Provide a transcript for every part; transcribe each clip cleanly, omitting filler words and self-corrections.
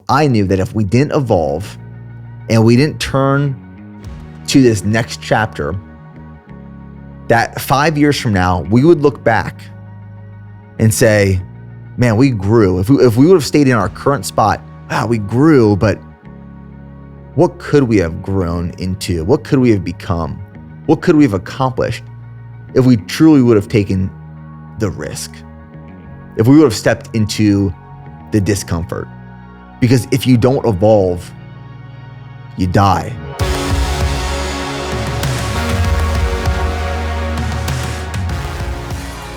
I knew that if we didn't evolve and we didn't turn to this next chapter, that 5 years from now, we would look back and say, man, we grew. If we would have stayed in our current spot, wow, we grew, but what could we have grown into? What could we have become? What could we have accomplished if we truly would have taken the risk? If we would have stepped into the discomfort? Because if you don't evolve, you die.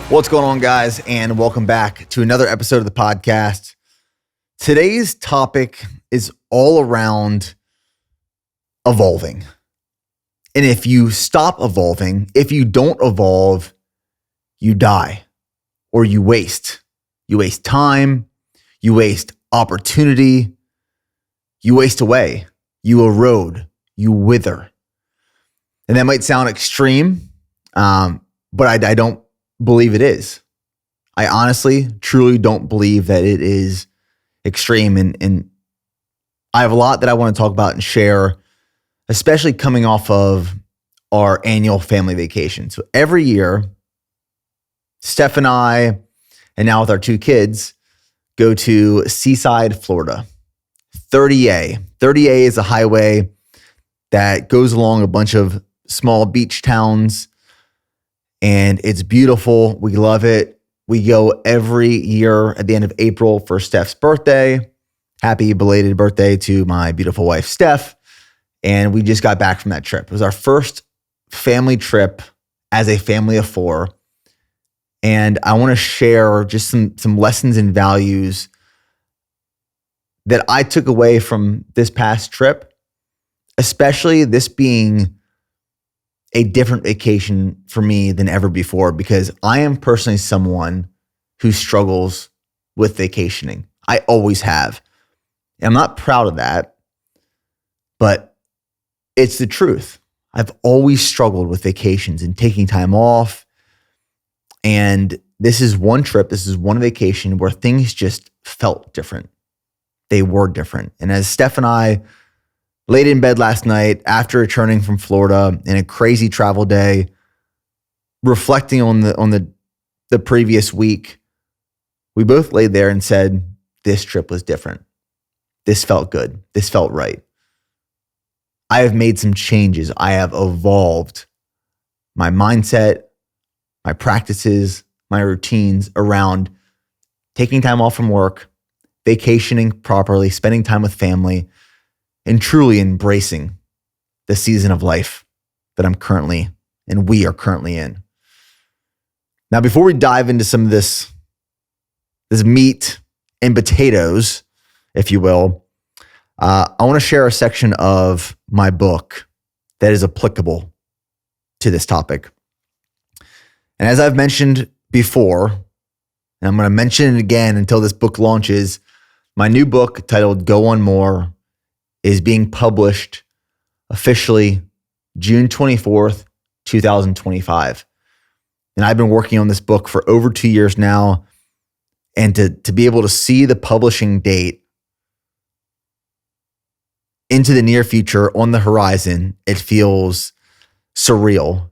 What's going on, guys? And welcome back to another episode of the podcast. Today's topic is all around evolving. And if you stop evolving, if you don't evolve, you die or you waste. You waste time, you waste opportunity, you waste away, you erode, you wither. And that might sound extreme, but I don't believe it is. I honestly, truly don't believe that it is extreme. And I have a lot that I want to talk about and share, especially coming off of our annual family vacation. So every year, Steph and I, and now with our two kids, go to Seaside, Florida. 30A. 30A is a highway that goes along a bunch of small beach towns, and it's beautiful. We love it. We go every year at the end of April for Steph's birthday. Happy belated birthday to my beautiful wife, Steph. And we just got back from that trip. It was our first family trip as a family of four. And I want to share just some lessons and values that I took away from this past trip, especially this being a different vacation for me than ever before, because I am personally someone who struggles with vacationing. I always have. And I'm not proud of that, but it's the truth. I've always struggled with vacations and taking time off. And this is one trip, this is one vacation where things just felt different. They were different. And as Steph and I laid in bed last night after returning from Florida in a crazy travel day, reflecting on the previous week, we both laid there and said, this trip was different. This felt good. This felt right. I have made some changes. I have evolved my mindset, my practices, my routines around taking time off from work, vacationing properly, spending time with family, and truly embracing the season of life that I'm currently and we are currently in. Now, before we dive into some of this meat and potatoes, if you will, I want to share a section of my book that is applicable to this topic. And as I've mentioned before, and I'm going to mention it again until this book launches, my new book titled Go On More is being published officially June 24th, 2025. And I've been working on this book for over 2 years now. And to be able to see the publishing date into the near future on the horizon, it feels surreal.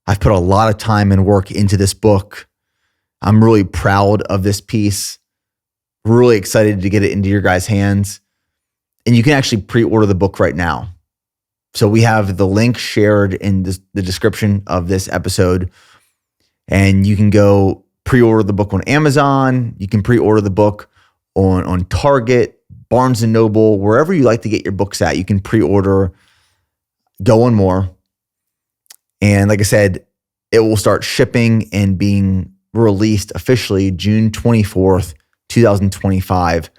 I've put a lot of time and work into this book. I'm really proud of this piece. Really excited to get it into your guys' hands. And you can actually pre-order the book right now. So we have the link shared in the description of this episode. And you can go pre-order the book on Amazon. You can pre-order the book on Target, Barnes & Noble, wherever you like to get your books at. You can pre-order Go On More. And like I said, it will start shipping and being released officially June 24th, 2025.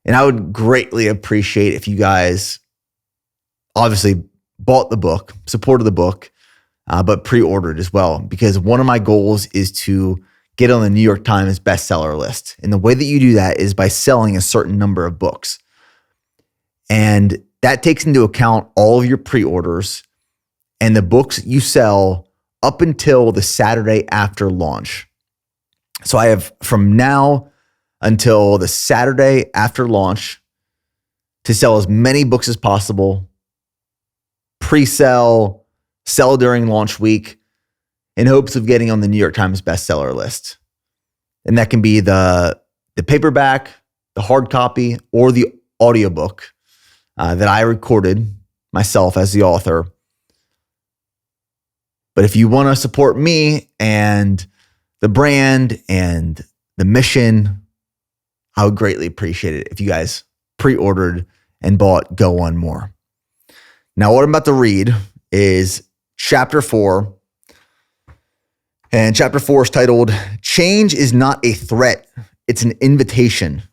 And I would greatly appreciate if you guys obviously bought the book, supported the book, but pre-ordered as well. Because one of my goals is to get on the New York Times bestseller list. And the way that you do that is by selling a certain number of books. And that takes into account all of your pre-orders and the books you sell up until the Saturday after launch. So I have from now until the Saturday after launch, to sell as many books as possible, pre-sell, sell during launch week, in hopes of getting on the New York Times bestseller list. And that can be the paperback, the hard copy, or the audiobook that I recorded myself as the author. But if you want to support me and the brand and the mission, I would greatly appreciate it if you guys pre-ordered and bought Go One More. Now, what I'm about to read is chapter 4. And chapter 4 is titled, Change is Not a Threat, It's an Invitation.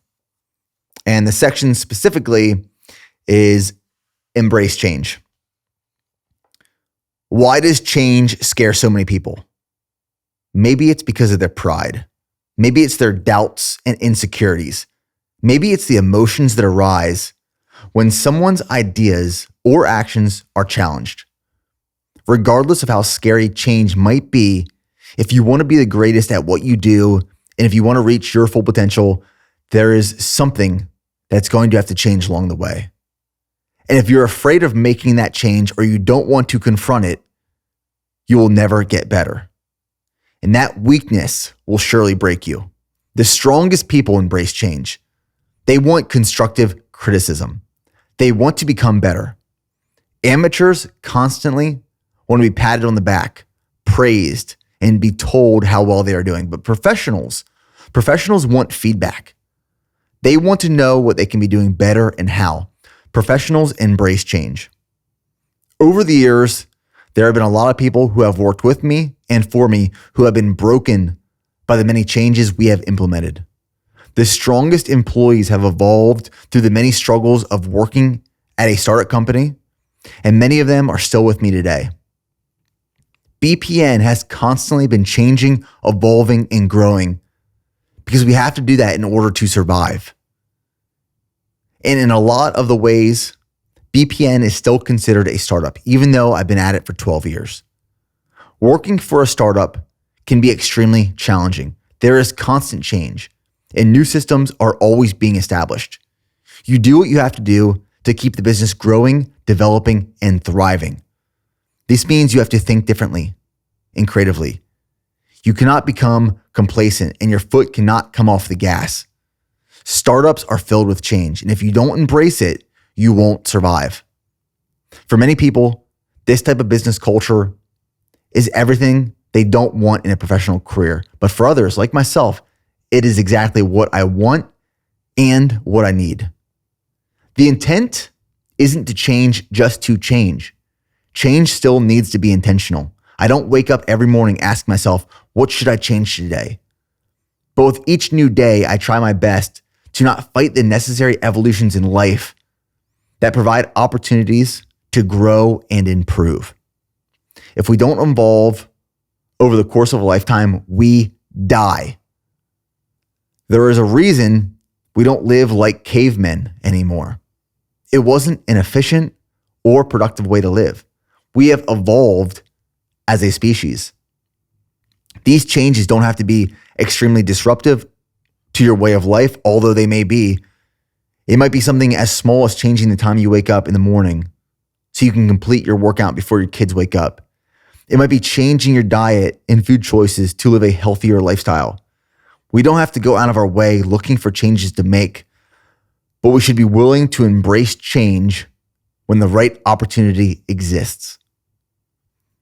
And the section specifically is Embrace Change. Why does change scare so many people? Maybe it's because of their pride. Maybe it's their doubts and insecurities. Maybe it's the emotions that arise when someone's ideas or actions are challenged. Regardless of how scary change might be, if you want to be the greatest at what you do, and if you want to reach your full potential, there is something that's going to have to change along the way. And if you're afraid of making that change or you don't want to confront it, you will never get better. And that weakness will surely break you. The strongest people embrace change. They want constructive criticism. They want to become better. Amateurs constantly want to be patted on the back, praised, and be told how well they are doing. But professionals want feedback. They want to know what they can be doing better and how. Professionals embrace change. Over the years, there have been a lot of people who have worked with me and for me who have been broken by the many changes we have implemented. The strongest employees have evolved through the many struggles of working at a startup company, and many of them are still with me today. BPN has constantly been changing, evolving, and growing because we have to do that in order to survive. And in a lot of the ways, BPN is still considered a startup, even though I've been at it for 12 years. Working for a startup can be extremely challenging. There is constant change, and new systems are always being established. You do what you have to do to keep the business growing, developing, and thriving. This means you have to think differently and creatively. You cannot become complacent, and your foot cannot come off the gas. Startups are filled with change, and if you don't embrace it, you won't survive. For many people, this type of business culture is everything they don't want in a professional career. But for others, like myself, it is exactly what I want and what I need. The intent isn't to change just to change. Change still needs to be intentional. I don't wake up every morning asking myself, what should I change today? But with each new day, I try my best to not fight the necessary evolutions in life that provide opportunities to grow and improve. If we don't evolve over the course of a lifetime, we die. There is a reason we don't live like cavemen anymore. It wasn't an efficient or productive way to live. We have evolved as a species. These changes don't have to be extremely disruptive to your way of life, although they may be. It might be something as small as changing the time you wake up in the morning so you can complete your workout before your kids wake up. It might be changing your diet and food choices to live a healthier lifestyle. We don't have to go out of our way looking for changes to make, but we should be willing to embrace change when the right opportunity exists.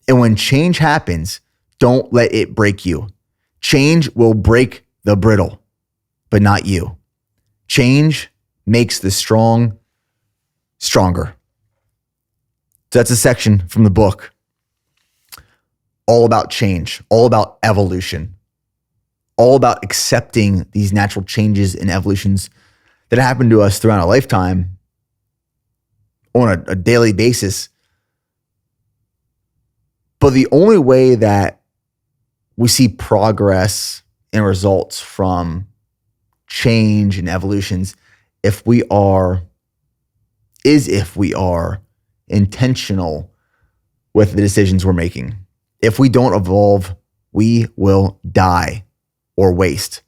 And when change happens, don't let it break you. Change will break the brittle, but not you. Change makes the strong stronger. So that's a section from the book all about change, all about evolution, all about accepting these natural changes and evolutions that happen to us throughout our lifetime on a daily basis. But the only way that we see progress and results from change and evolutions if we are intentional with the decisions we're making. If we don't evolve, we will die or waste.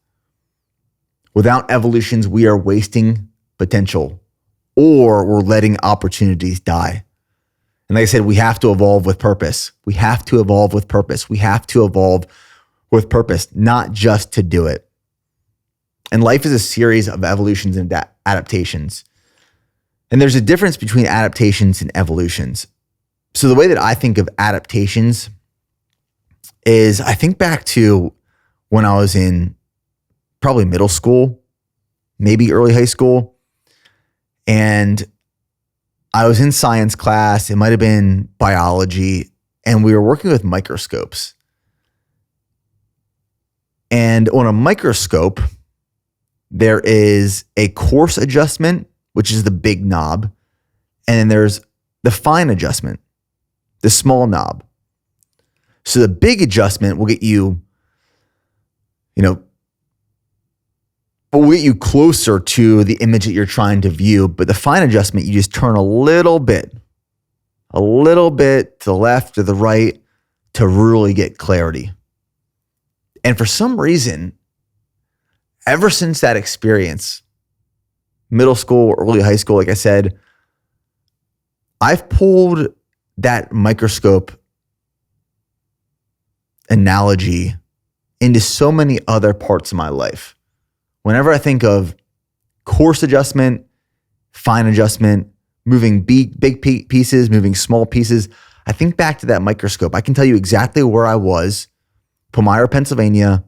Without evolutions, we are wasting potential or we're letting opportunities die. And like I said, we have to evolve with purpose. We have to evolve with purpose. We have to evolve with purpose, not just to do it. And life is a series of evolutions and adaptations. And there's a difference between adaptations and evolutions. So the way that I think of adaptations is I think back to when I was in probably middle school, maybe early high school. And I was in science class. It might have been biology. And we were working with microscopes. And on a microscope, there is a coarse adjustment, which is the big knob. And then there's the fine adjustment, the small knob. So the big adjustment will get you, will get you closer to the image that you're trying to view. But the fine adjustment, you just turn a little bit to the left or the right to really get clarity. And for some reason, ever since that experience, middle school, early high school, like I said, I've pulled that microscope analogy into so many other parts of my life. Whenever I think of coarse adjustment, fine adjustment, moving big pieces, moving small pieces, I think back to that microscope. I can tell you exactly where I was, Palmyra, Pennsylvania.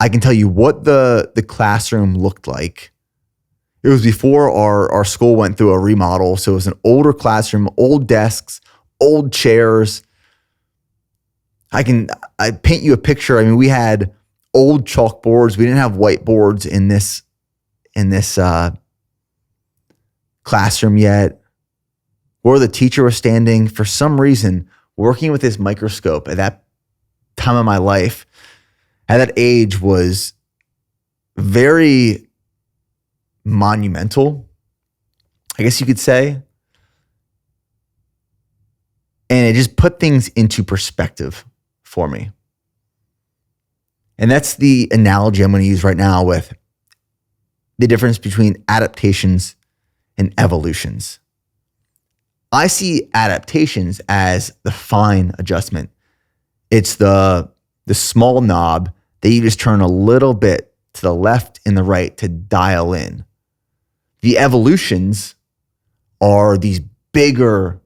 I can tell you what the classroom looked like. It was before our school went through a remodel. So it was an older classroom, old desks, old chairs. I paint you a picture. I mean, we had old chalkboards. We didn't have whiteboards in this classroom yet. Where the teacher was standing, for some reason, working with this microscope at that time of my life, at that age, was very monumental, I guess you could say. And it just put things into perspective for me. And that's the analogy I'm going to use right now with the difference between adaptations and evolutions. I see adaptations as the fine adjustment. It's the small knob that you just turn a little bit to the left and the right to dial in. The evolutions are these bigger,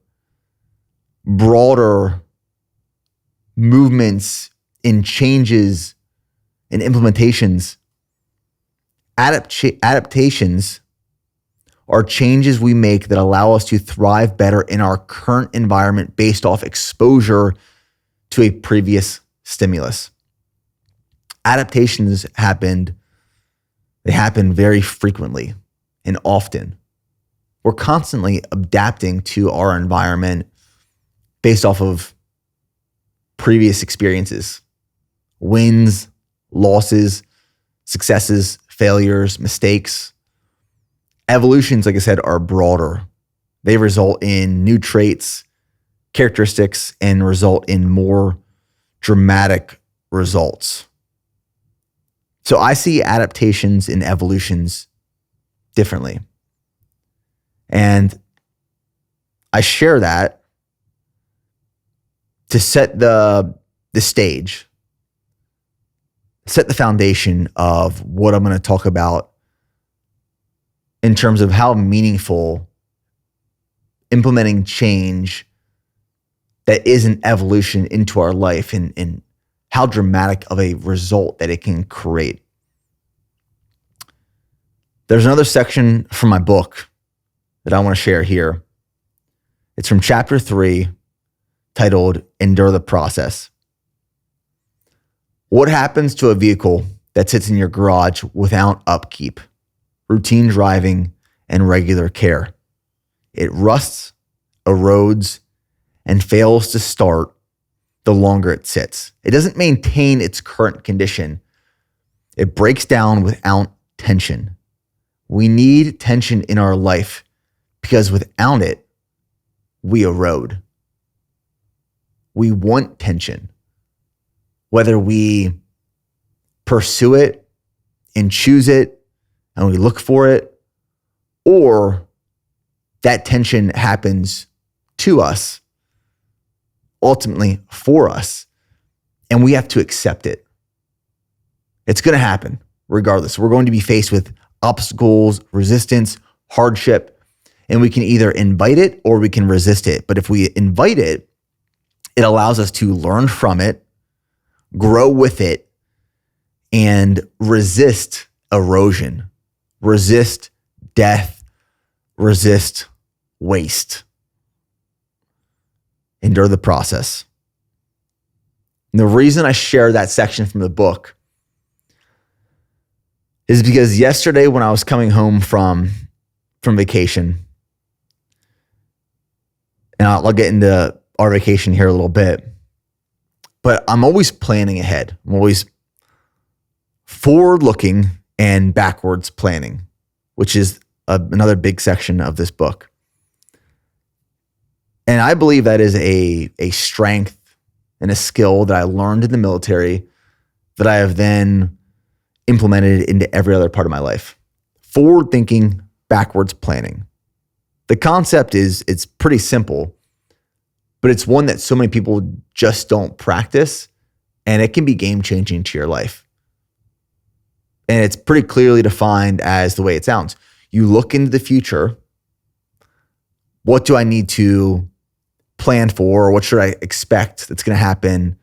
broader movements in changes and implementations. Adaptations are changes we make that allow us to thrive better in our current environment based off exposure to a previous stimulus. Adaptations happen very frequently and often. We're constantly adapting to our environment based off of previous experiences, wins, losses, successes, failures, mistakes. Evolutions, like I said, are broader. They result in new traits, characteristics, and result in more dramatic results. So I see adaptations and evolutions differently. And I share that to set the stage, set the foundation of what I'm going to talk about in terms of how meaningful implementing change that is an evolution into our life and how dramatic of a result that it can create. There's another section from my book that I want to share here. It's from chapter 3, titled Endure the Process. What happens to a vehicle that sits in your garage without upkeep, routine driving, and regular care? It rusts, erodes, and fails to start the longer it sits. It doesn't maintain its current condition. It breaks down without tension. We need tension in our life because without it, we erode. We want tension. Whether we pursue it and choose it and we look for it, or that tension happens to us, ultimately for us, and we have to accept it. It's going to happen regardless. We're going to be faced with obstacles, resistance, hardship, and we can either invite it or we can resist it. But if we invite it, it allows us to learn from it, grow with it, and resist erosion, resist death, resist waste. Endure the process. And the reason I share that section from the book is because yesterday when I was coming home from vacation, and I'll get into our vacation here a little bit, but I'm always planning ahead. I'm always forward-looking and backwards planning, which is another big section of this book. And I believe that is a strength and a skill that I learned in the military that I have then implemented into every other part of my life. Forward thinking, backwards planning. The concept it's pretty simple, but it's one that so many people just don't practice, and it can be game-changing to your life. And it's pretty clearly defined as the way it sounds. You look into the future. What do I need to plan for? Or what should I expect that's going to happen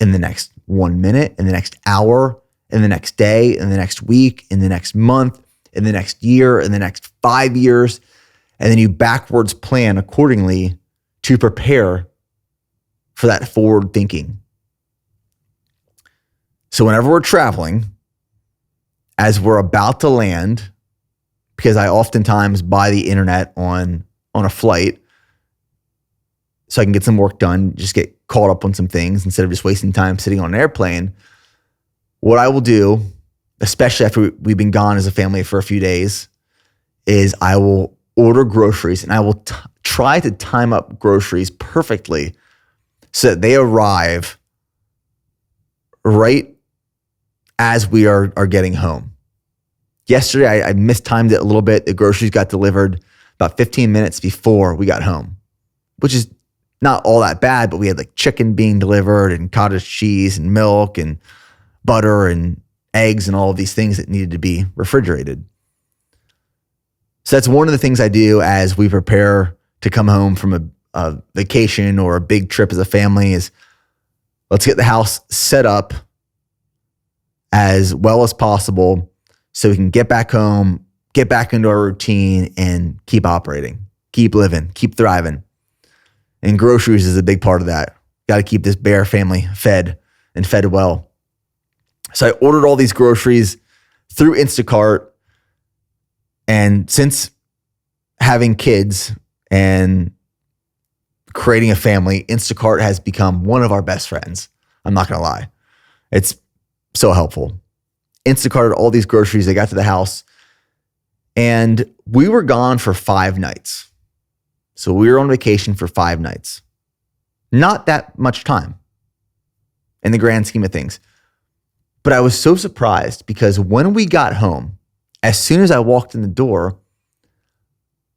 in the next 1 minute, in the next hour, in the next day, in the next week, in the next month, in the next year, in the next 5 years? And then you backwards plan accordingly to prepare for that forward thinking. So whenever we're traveling, as we're about to land, because I oftentimes buy the internet on a flight so I can get some work done, just get caught up on some things instead of just wasting time sitting on an airplane. What I will do, especially after we've been gone as a family for a few days, is I will order groceries and I will try to time up groceries perfectly so that they arrive right as we are getting home. Yesterday, I mistimed it a little bit. The groceries got delivered about 15 minutes before we got home, which is not all that bad, but we had like chicken being delivered and cottage cheese and milk and butter and eggs and all of these things that needed to be refrigerated. So that's one of the things I do as we prepare to come home from a vacation or a big trip as a family is let's get the house set up as well as possible so we can get back home, get back into our routine, and keep operating, keep living, keep thriving. And groceries is a big part of that. Got to keep this bear family fed and fed well. So I ordered all these groceries through Instacart. And since having kids and creating a family, Instacart has become one of our best friends. I'm not going to lie. It's so helpful. Instacarted all these groceries. They got to the house and we were gone for 5 nights. So we were on vacation for 5 nights. Not that much time in the grand scheme of things. But I was so surprised because when we got home, as soon as I walked in the door,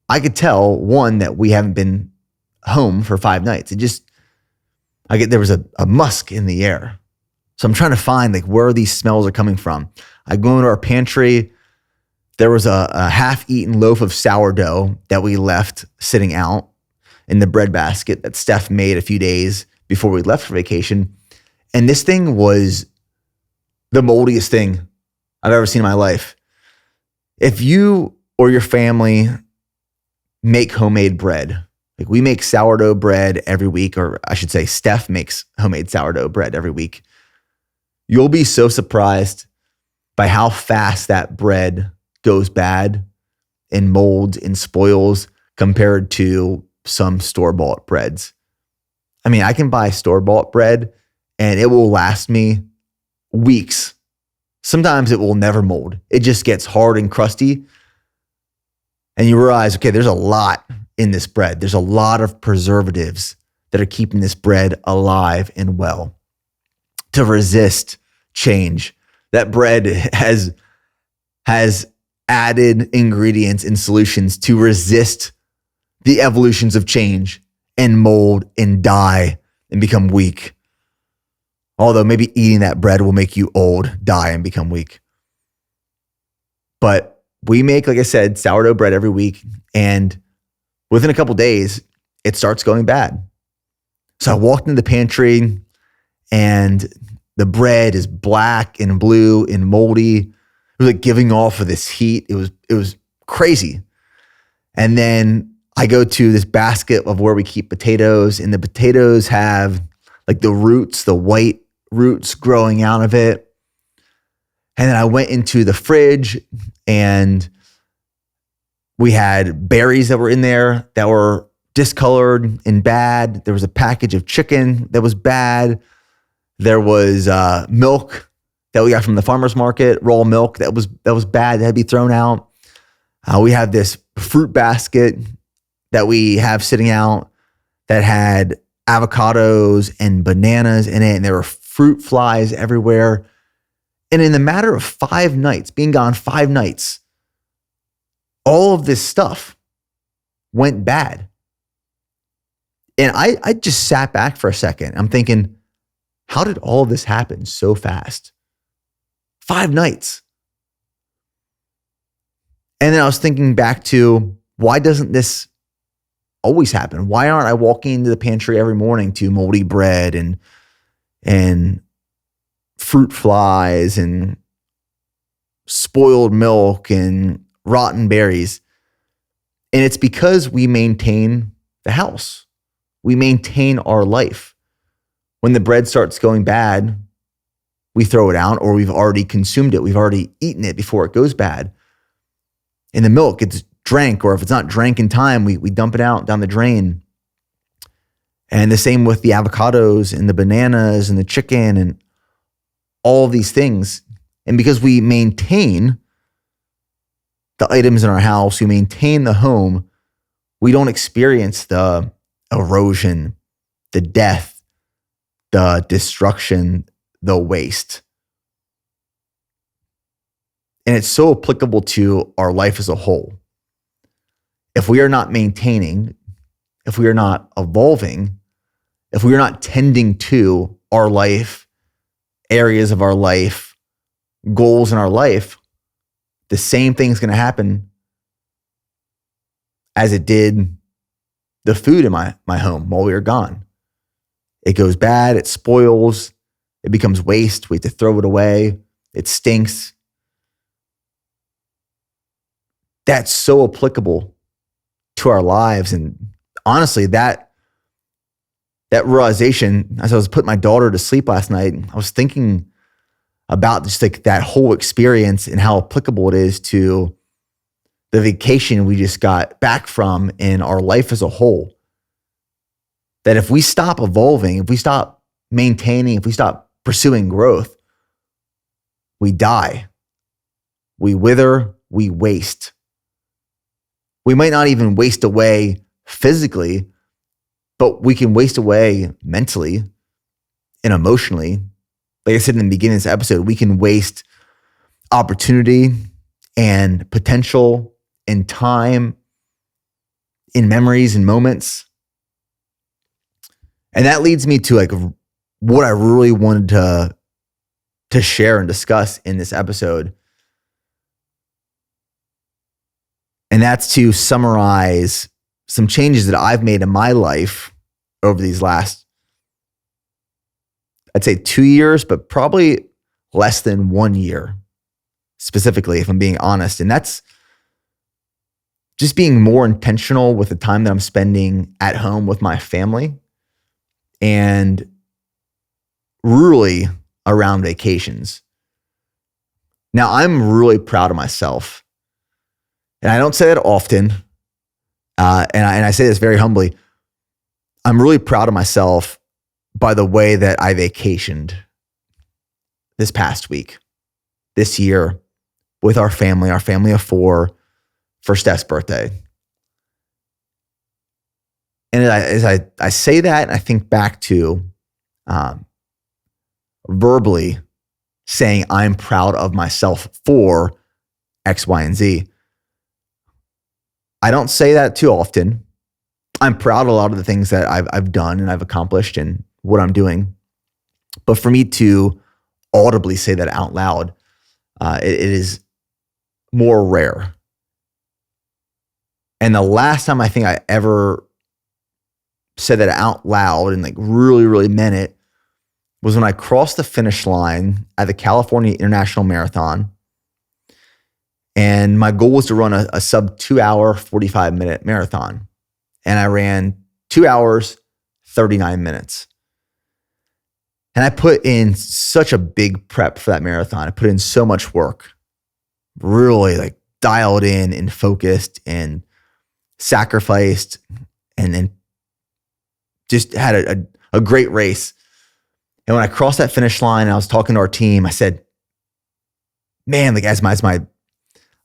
I could tell, one, that we haven't been home for 5 nights. There was a musk in the air. So I'm trying to find like where these smells are coming from. I go into our pantry. There was a half-eaten loaf of sourdough that we left sitting out in the bread basket that Steph made a few days before we left for vacation. And this thing was the moldiest thing I've ever seen in my life. If you or your family make homemade bread, like we make sourdough bread every week, or I should say Steph makes homemade sourdough bread every week, you'll be so surprised by how fast that bread goes bad and molds and spoils compared to some store-bought breads. I mean, I can buy store-bought bread and it will last me weeks. Sometimes it will never mold. It just gets hard and crusty. And you realize, okay, there's a lot in this bread. There's a lot of preservatives that are keeping this bread alive and well. To resist change, that bread has added ingredients and solutions to resist the evolutions of change and mold and die and become weak. Although maybe eating that bread will make you old, die, and become weak. But we make, like I said, sourdough bread every week. And within a couple days, it starts going bad. So I walked into the pantry and the bread is black and blue and moldy. It was like giving off of this heat. It was crazy. And then I go to this basket of where we keep potatoes, and the potatoes have like the roots, the white roots growing out of it. And then I went into the fridge and we had berries that were in there that were discolored and bad. There was a package of chicken that was bad. There was milk that we got from the farmer's market, raw milk that was bad, that had to be thrown out. We have this fruit basket that we have sitting out that had avocados and bananas in it, and there were fruit flies everywhere. And in the matter of 5 nights, being gone 5 nights, all of this stuff went bad. And I just sat back for a second. I'm thinking, how did all of this happen so fast? 5 nights. And then I was thinking back to, why doesn't this always happen? Why aren't I walking into the pantry every morning to moldy bread and fruit flies and spoiled milk and rotten berries? And it's because we maintain the house. We maintain our life. When the bread starts going bad, we throw it out, or we've already consumed it. We've already eaten it before it goes bad. And the milk gets drank, or if it's not drank in time, we dump it out down the drain. And the same with the avocados and the bananas and the chicken and all of these things. And because we maintain the items in our house, we maintain the home, we don't experience the erosion, the death, the destruction, the waste. And it's so applicable to our life as a whole. If we are not maintaining, if we are not evolving, if we are not tending to our life, areas of our life, goals in our life, the same thing's going to happen as it did the food in my home while we were gone. It goes bad, it spoils, it becomes waste, we have to throw it away, it stinks. That's so applicable to our lives. And honestly, that realization, as I was putting my daughter to sleep last night, I was thinking about just like that whole experience and how applicable it is to the vacation we just got back from in our life as a whole. That if we stop evolving, if we stop maintaining, if we stop pursuing growth, we die, we wither, we waste. We might not even waste away physically, but we can waste away mentally and emotionally. Like I said in the beginning of this episode, we can waste opportunity and potential and time in memories and moments. And that leads me to like what I really wanted to share and discuss in this episode. And that's to summarize some changes that I've made in my life over these last, I'd say 2 years, but probably less than 1 year, specifically, if I'm being honest. And that's just being more intentional with the time that I'm spending at home with my family and really around vacations. Now, I'm really proud of myself. And I don't say that often, and I say this very humbly. I'm really proud of myself by the way that I vacationed this past week, this year, with our family of 4, for Steph's birthday. And as I say that, and I think back to verbally saying I'm proud of myself for X, Y, and Z. I don't say that too often. I'm proud of a lot of the things that I've done and I've accomplished and what I'm doing. But for me to audibly say that out loud, it is more rare. And the last time I think I ever said that out loud and like really, really meant it was when I crossed the finish line at the California International Marathon. And my goal was to run a sub 2 hour, 45 minute marathon. And I ran 2 hours, 39 minutes. And I put in such a big prep for that marathon. I put in so much work, really like dialed in and focused and sacrificed and just had a great race. And when I crossed that finish line, I was talking to our team, I said, man, like as my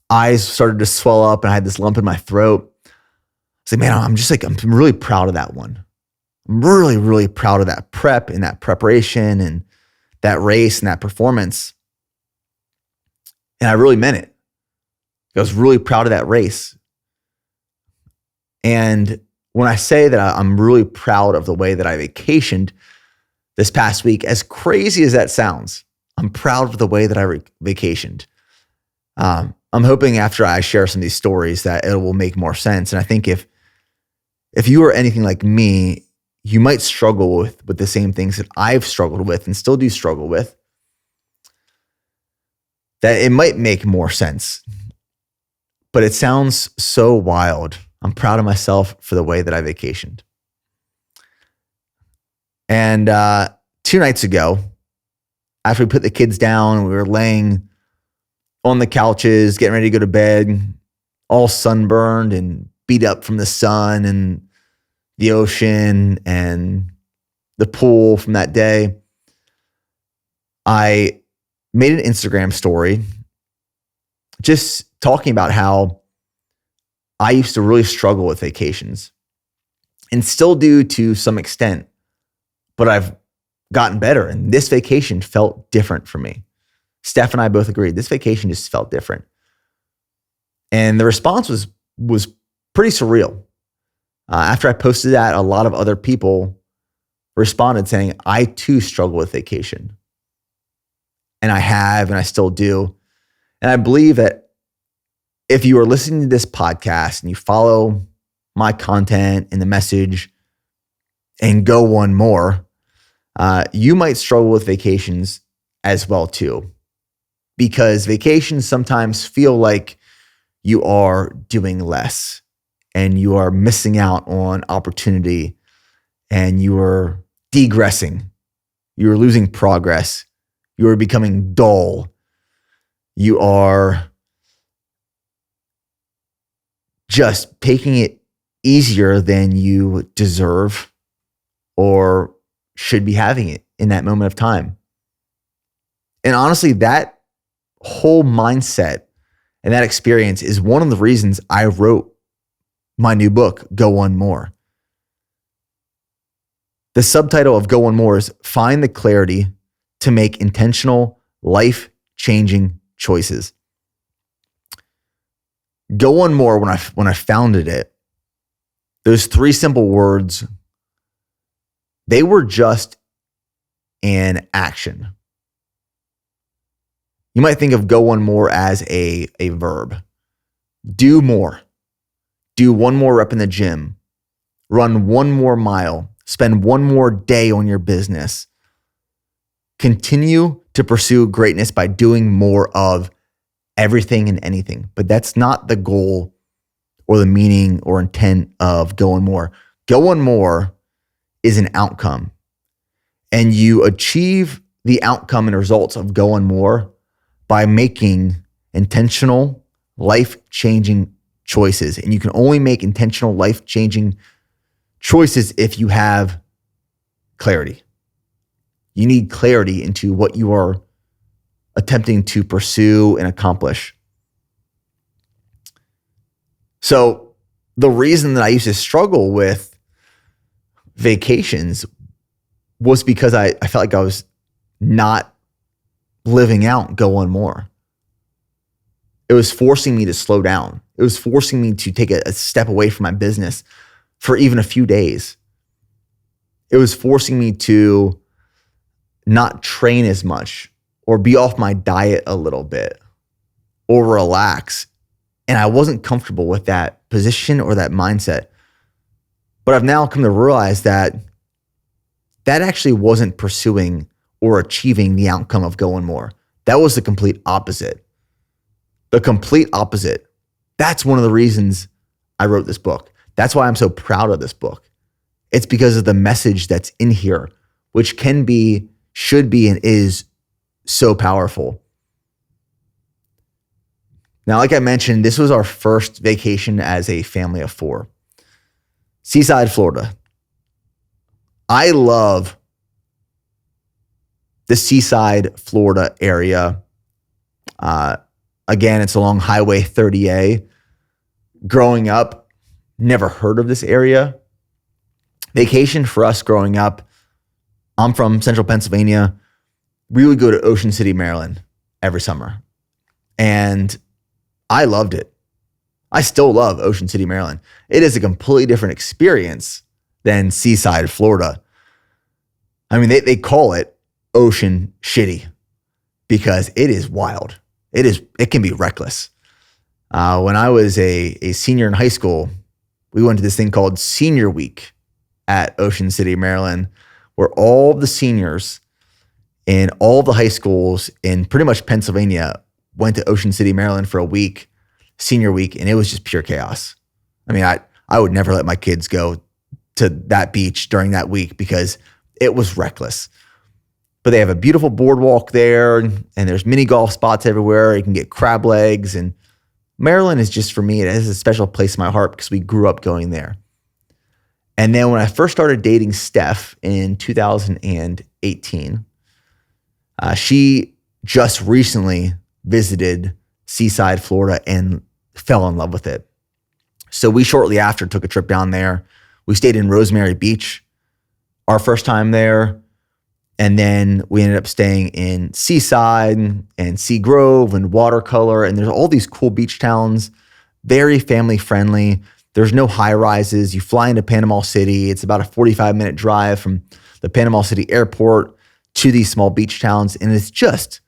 eyes started to swell up and I had this lump in my throat, I said, man, I'm really proud of that one. I'm really, really proud of that prep and that preparation and that race and that performance. And I really meant it. I was really proud of that race. And when I say that I'm really proud of the way that I vacationed this past week, as crazy as that sounds, I'm proud of the way that I vacationed. I'm hoping after I share some of these stories that it will make more sense. And I think if you are anything like me, you might struggle with the same things that I've struggled with and still do struggle with, that it might make more sense. But it sounds so wild. I'm proud of myself for the way that I vacationed. And 2 nights ago, after we put the kids down, we were laying on the couches, getting ready to go to bed, all sunburned and beat up from the sun and the ocean and the pool from that day. I made an Instagram story just talking about how I used to really struggle with vacations and still do to some extent, but I've gotten better. And this vacation felt different for me. Steph and I both agreed this vacation just felt different. And the response was pretty surreal. After I posted that, a lot of other people responded saying, I too struggle with vacation. And I have, and I still do. And I believe that if you are listening to this podcast and you follow my content and the message and go one more, you might struggle with vacations as well too. Because vacations sometimes feel like you are doing less and you are missing out on opportunity and you are degressing. You are losing progress. You are becoming dull. You are just taking it easier than you deserve or should be having it in that moment of time. And honestly, that whole mindset and that experience is one of the reasons I wrote my new book, Go One More. The subtitle of Go One More is Find the Clarity to Make Intentional, Life-Changing Choices. Go One More, when I founded it, those 3 simple words, they were just an action. You might think of Go One More as a verb. Do more. Do 1 more rep in the gym. Run 1 more mile. Spend 1 more day on your business. Continue to pursue greatness by doing more of everything and anything. But that's not the goal or the meaning or intent of Go One More. Go One More is an outcome. And you achieve the outcome and results of Go One More by making intentional, life-changing choices. And you can only make intentional, life-changing choices if you have clarity. You need clarity into what you are attempting to pursue and accomplish. So the reason that I used to struggle with vacations was because I felt like I was not living out Go One More. It was forcing me to slow down. It was forcing me to take a step away from my business for even a few days. It was forcing me to not train as much or be off my diet a little bit or relax. And I wasn't comfortable with that position or that mindset. But I've now come to realize that that actually wasn't pursuing or achieving the outcome of going more. That was the complete opposite. The complete opposite. That's one of the reasons I wrote this book. That's why I'm so proud of this book. It's because of the message that's in here, which can be, should be, and is so powerful. Now, like I mentioned, this was our first vacation as a family of 4. Seaside, Florida. I love the Seaside, Florida area. Again, it's along Highway 30A. Growing up, never heard of this area. Vacation for us growing up, I'm from central Pennsylvania. We would go to Ocean City, Maryland every summer. And I loved it. I still love Ocean City, Maryland. It is a completely different experience than Seaside, Florida. I mean, they call it Ocean Shitty because it is wild. It can be reckless. When I was a senior in high school, we went to this thing called Senior Week at Ocean City, Maryland, where all the seniors in all the high schools in pretty much Pennsylvania went to Ocean City, Maryland for a week, Senior Week, and it was just pure chaos. I mean, I would never let my kids go to that beach during that week because it was reckless. But they have a beautiful boardwalk there, and there's mini golf spots everywhere. You can get crab legs, and Maryland is just, for me, it has a special place in my heart because we grew up going there. And then when I first started dating Steph in 2018, she just recently visited Seaside, Florida, and fell in love with it. So we shortly after took a trip down there. We stayed in Rosemary Beach our first time there. And then we ended up staying in Seaside and Sea Grove and Watercolor. And there's all these cool beach towns, very family friendly. There's no high rises. You fly into Panama City. It's about a 45-minute drive from the Panama City airport to these small beach towns. And it's just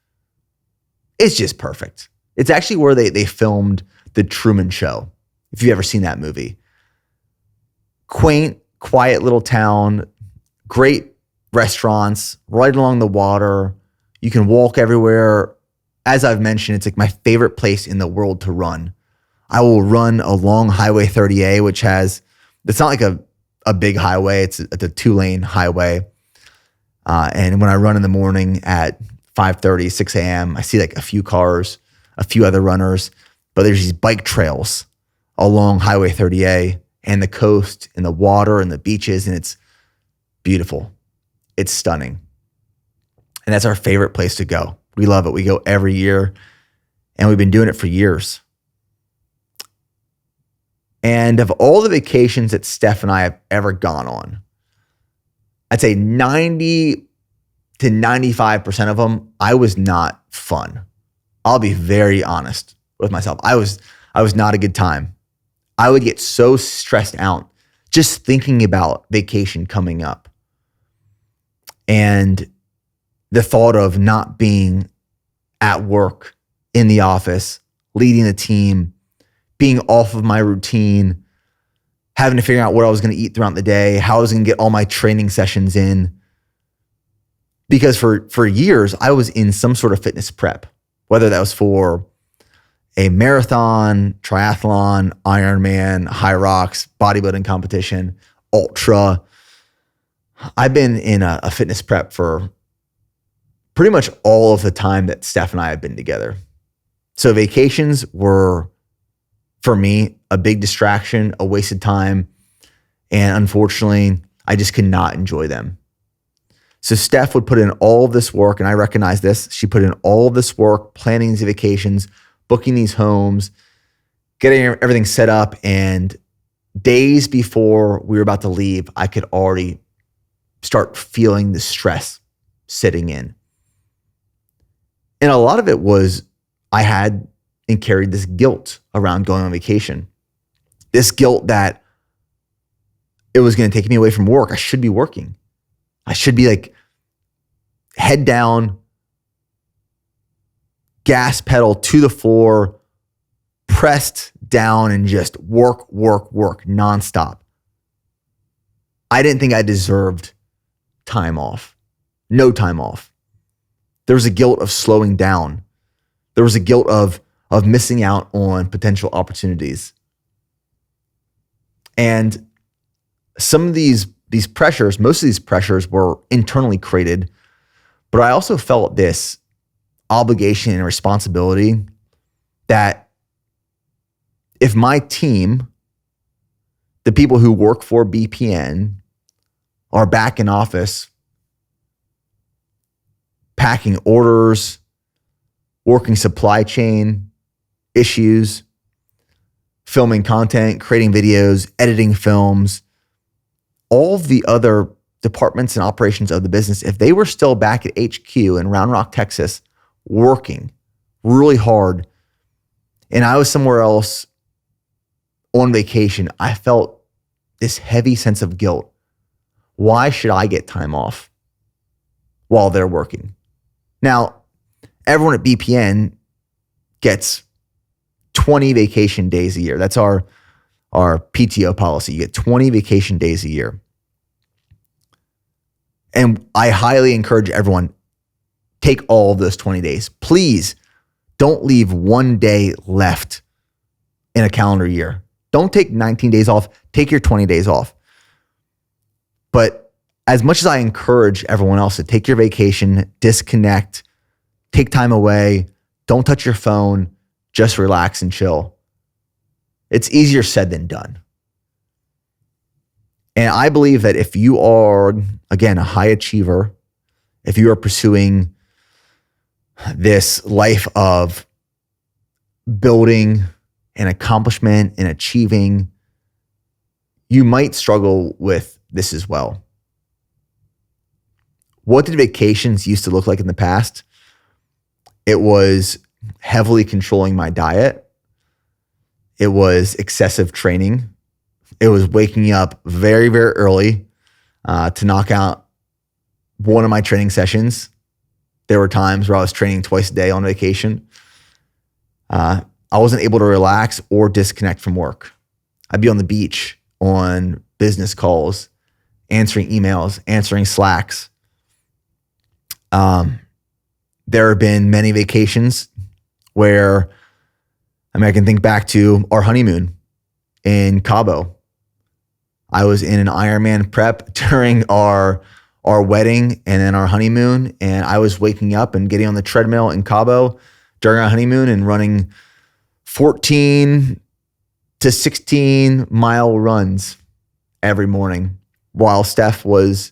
perfect. It's actually where they filmed The Truman Show, if you've ever seen that movie. Quaint, quiet little town, great restaurants right along the water. You can walk everywhere. As I've mentioned, it's like my favorite place in the world to run. I will run along Highway 30A, which it's not like a big highway. It's a 2-lane highway. And when I run in the morning at 5:30, 6 a.m., I see like a few cars, a few other runners, but there's these bike trails along Highway 30A and the coast and the water and the beaches, and it's beautiful. It's stunning. And that's our favorite place to go. We love it. We go every year, and we've been doing it for years. And of all the vacations that Steph and I have ever gone on, I'd say 90 to 95% of them, I was not fun. I'll be very honest with myself. I was not a good time. I would get so stressed out just thinking about vacation coming up. And the thought of not being at work, in the office, leading the team, being off of my routine, having to figure out what I was going to eat throughout the day, how I was going to get all my training sessions in. Because for years, I was in some sort of fitness prep, whether that was for a marathon, triathlon, Ironman, high rocks, bodybuilding competition, ultra. I've been in a fitness prep for pretty much all of the time that Steph and I have been together. So vacations were, for me, a big distraction, a wasted time. And unfortunately, I just could not enjoy them. So Steph would put in all of this work, and I recognize this. She put in all of this work, planning these vacations, booking these homes, getting everything set up. And days before we were about to leave, I could already start feeling the stress sitting in. And a lot of it was I had and carried this guilt around going on vacation. This guilt that it was going to take me away from work. I should be working. I should be like head down, gas pedal to the floor, pressed down, and just work nonstop. I didn't think I deserved time off. No time off. There was a guilt of slowing down. There was a guilt of missing out on potential opportunities. And some of these pressures, most of these pressures were internally created, but I also felt this obligation and responsibility that if my team, the people who work for BPN, are back in office, packing orders, working supply chain issues, filming content, creating videos, editing films, all of the other departments and operations of the business, if they were still back at HQ in Round Rock, Texas, working really hard, and I was somewhere else on vacation, I felt this heavy sense of guilt. Why should I get time off while they're working? Now, everyone at BPN gets 20 vacation days a year. That's our PTO policy. You get 20 vacation days a year. And I highly encourage everyone, take all of those 20 days. Please don't leave one day left in a calendar year. Don't take 19 days off. Take your 20 days off. But as much as I encourage everyone else to take your vacation, disconnect, take time away, don't touch your phone, just relax and chill, it's easier said than done. And I believe that if you are, again, a high achiever, if you are pursuing this life of building and accomplishment and achieving, you might struggle with this as well. What did vacations used to look like in the past? It was heavily controlling my diet. It was excessive training. It was waking up very, very early to knock out one of my training sessions. There were times where I was training twice a day on vacation. I wasn't able to relax or disconnect from work. I'd be on the beach on business calls, answering emails, answering Slacks. There have been many vacations where, I can think back to our honeymoon in Cabo. I was in an Ironman prep during our wedding and then our honeymoon, and I was waking up and getting on the treadmill in Cabo during our honeymoon and running 14 to 16 mile runs every morning while Steph was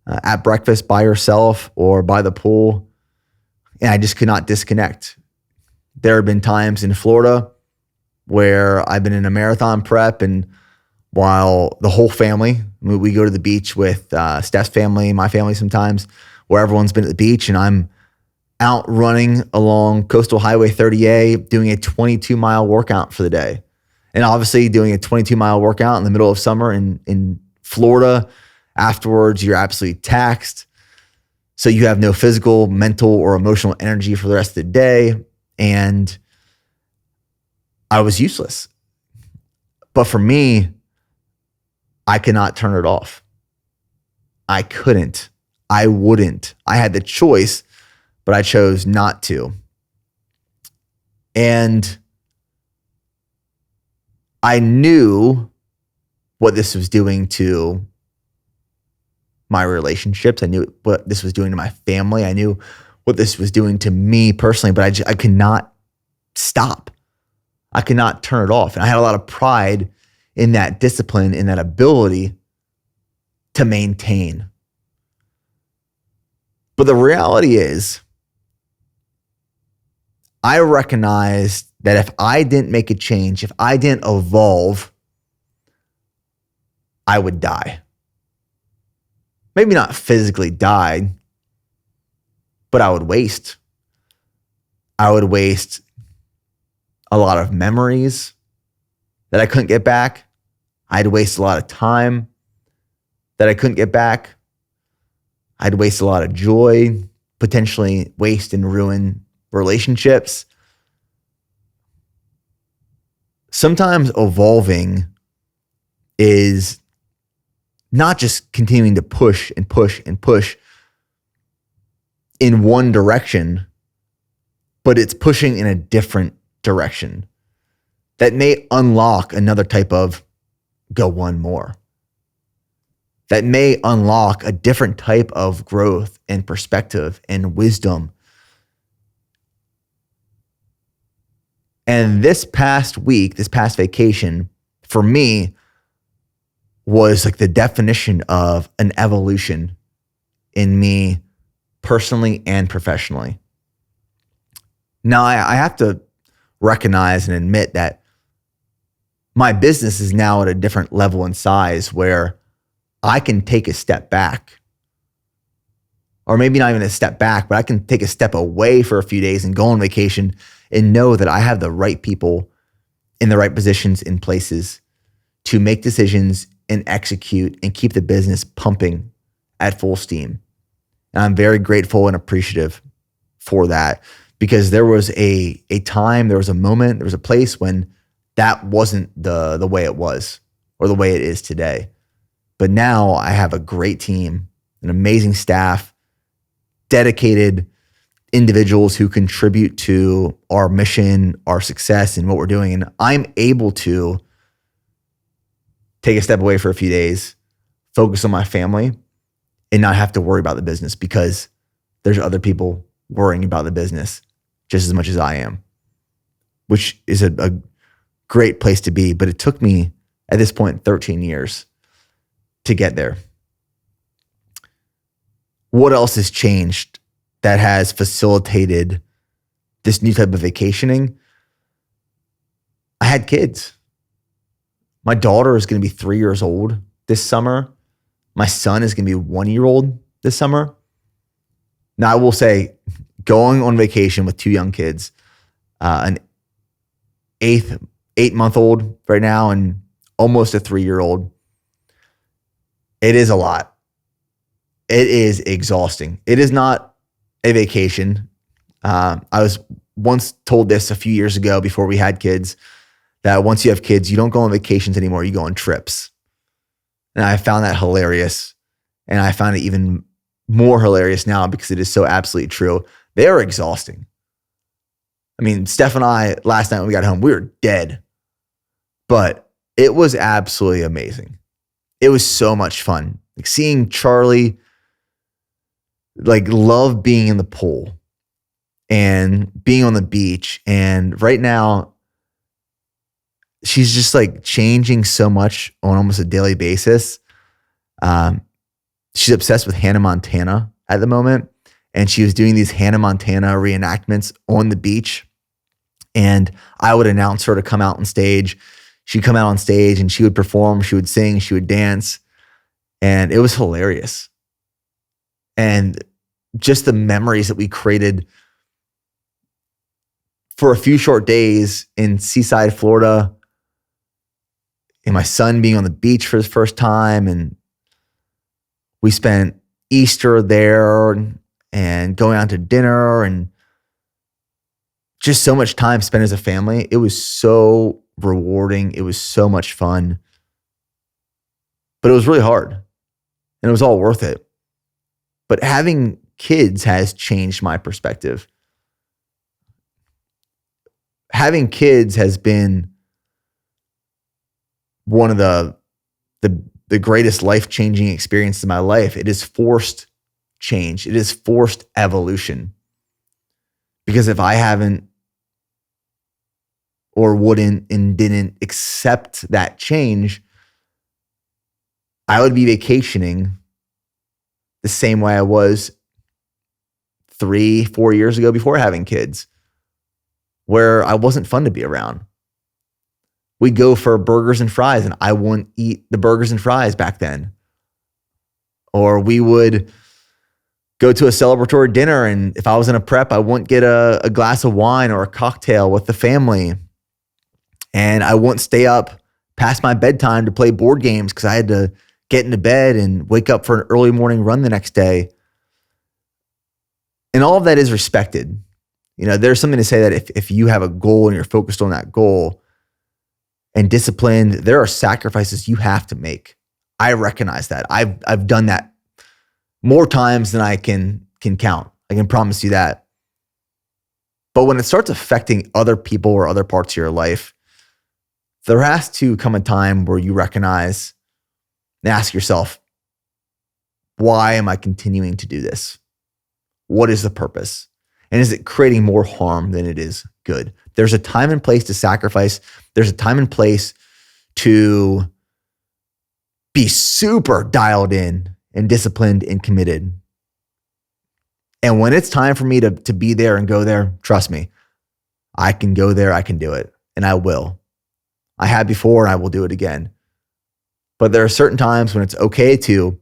at breakfast by herself or by the pool, and I just could not disconnect. There have been times in Florida where I've been in a marathon prep, and while the whole family, we go to the beach with Steph's family, my family sometimes, where everyone's been at the beach, and I'm out running along Coastal Highway 30A doing a 22-mile workout for the day. And obviously doing a 22-mile workout in the middle of summer in Florida, afterwards you're absolutely taxed. So you have no physical, mental, or emotional energy for the rest of the day. And I was useless. But for me, I could not turn it off. I couldn't. I wouldn't. I had the choice, but I chose not to. And I knew what this was doing to my relationships. I knew what this was doing to my family. I knew what this was doing to me personally, but I could not stop. I could not turn it off. And I had a lot of pride in that discipline, in that ability to maintain. But the reality is, I recognized that if I didn't make a change, if I didn't evolve, I would die. Maybe not physically die, but I would waste. I would waste a lot of memories that I couldn't get back. I'd waste a lot of time. that I couldn't get back. I'd waste a lot of joy, potentially waste and ruin relationships. Sometimes evolving is not just continuing to push and push and push in one direction, but it's pushing in a different direction that may unlock another type of go one more. That may unlock a different type of growth and perspective and wisdom. And this past week, this past vacation, for me, was like the definition of an evolution in me personally and professionally. Now, I have to recognize and admit that my business is now at a different level and size where I can take a step back, or maybe not even a step back, but I can take a step away for a few days and go on vacation and know that I have the right people in the right positions in places to make decisions and execute and keep the business pumping at full steam. And I'm very grateful and appreciative for that, because there was a time, there was a moment, there was a place when that wasn't the way it was or the way it is today. But now I have a great team, an amazing staff, dedicated individuals who contribute to our mission, our success, and what we're doing. And I'm able to take a step away for a few days, focus on my family, and not have to worry about the business, because there's other people worrying about the business just as much as I am, which is a great place to be. But it took me, at this point, 13 years to get there. What else has changed that has facilitated this new type of vacationing? I had kids. My daughter is going to be 3 years old this summer. My son is going to be 1 year old this summer. Now, I will say, going on vacation with two young kids, an 8-month-old right now and almost a 3-year-old, it is a lot. It is exhausting. It is not a vacation. I was once told this a few years ago before we had kids, that once you have kids, you don't go on vacations anymore, you go on trips. And I found that hilarious. And I found it even more hilarious now because it is so absolutely true. They are exhausting. I mean, Steph and I, last night when we got home, we were dead. But it was absolutely amazing. It was so much fun. Like seeing Charlie, like, love being in the pool and being on the beach. And right now, she's just like changing so much on almost a daily basis. She's obsessed with Hannah Montana at the moment. And she was doing these Hannah Montana reenactments on the beach. And I would announce her to come out on stage. She'd come out on stage and she would perform, she would sing, she would dance. And it was hilarious. And just the memories that we created for a few short days in Seaside, Florida, and my son being on the beach for his first time. And we spent Easter there and going out to dinner and just so much time spent as a family. It was so rewarding. It was so much fun, but it was really hard and it was all worth it. But having kids has changed my perspective. Having kids has been one of the greatest life-changing experiences in my life. It has forced change. It has forced evolution. Because if I haven't or wouldn't and didn't accept that change, I would be vacationing the same way I was 3-4 years ago before having kids, where I wasn't fun to be around. We'd go for burgers and fries and I wouldn't eat the burgers and fries back then. Or we would go to a celebratory dinner and if I was in a prep, I wouldn't get a glass of wine or a cocktail with the family. And I wouldn't stay up past my bedtime to play board games because I had to get into bed and wake up for an early morning run the next day. And all of that is respected. There's something to say that if you have a goal and you're focused on that goal and disciplined, there are sacrifices you have to make. I recognize that. I've done that more times than I can count. I can promise you that. But when it starts affecting other people or other parts of your life, there has to come a time where you recognize and ask yourself, why am I continuing to do this? What is the purpose? And is it creating more harm than it is good? There's a time and place to sacrifice. There's a time and place to be super dialed in and disciplined and committed. And when it's time for me to be there and go there, trust me, I can go there, I can do it, and I will. I have before and I will do it again. But there are certain times when it's okay to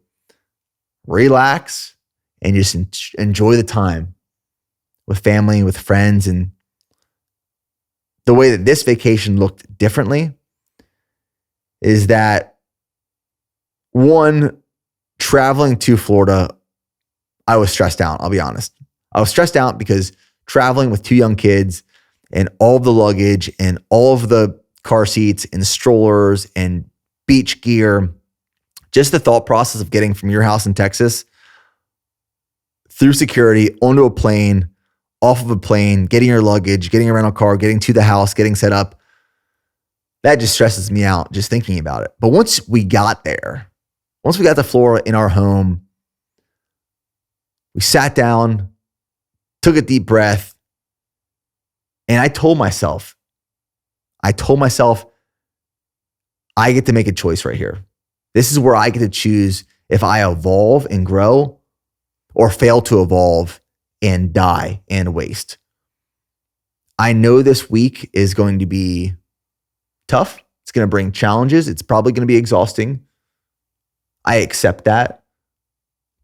relax and just enjoy the time with family, with friends. And the way that this vacation looked differently is that, one, traveling to Florida, I was stressed out, I'll be honest. I was stressed out because traveling with 2 young kids and all of the luggage and all of the car seats and strollers and beach gear, just the thought process of getting from your house in Texas through security, onto a plane, off of a plane, getting your luggage, getting a rental car, getting to the house, getting set up, that just stresses me out just thinking about it. But once we got there, once we got to Florida in our home, we sat down, took a deep breath, and I told myself, I get to make a choice right here. This is where I get to choose if I evolve and grow or fail to evolve and die and waste. I know this week is going to be tough. It's going to bring challenges. It's probably going to be exhausting. I accept that,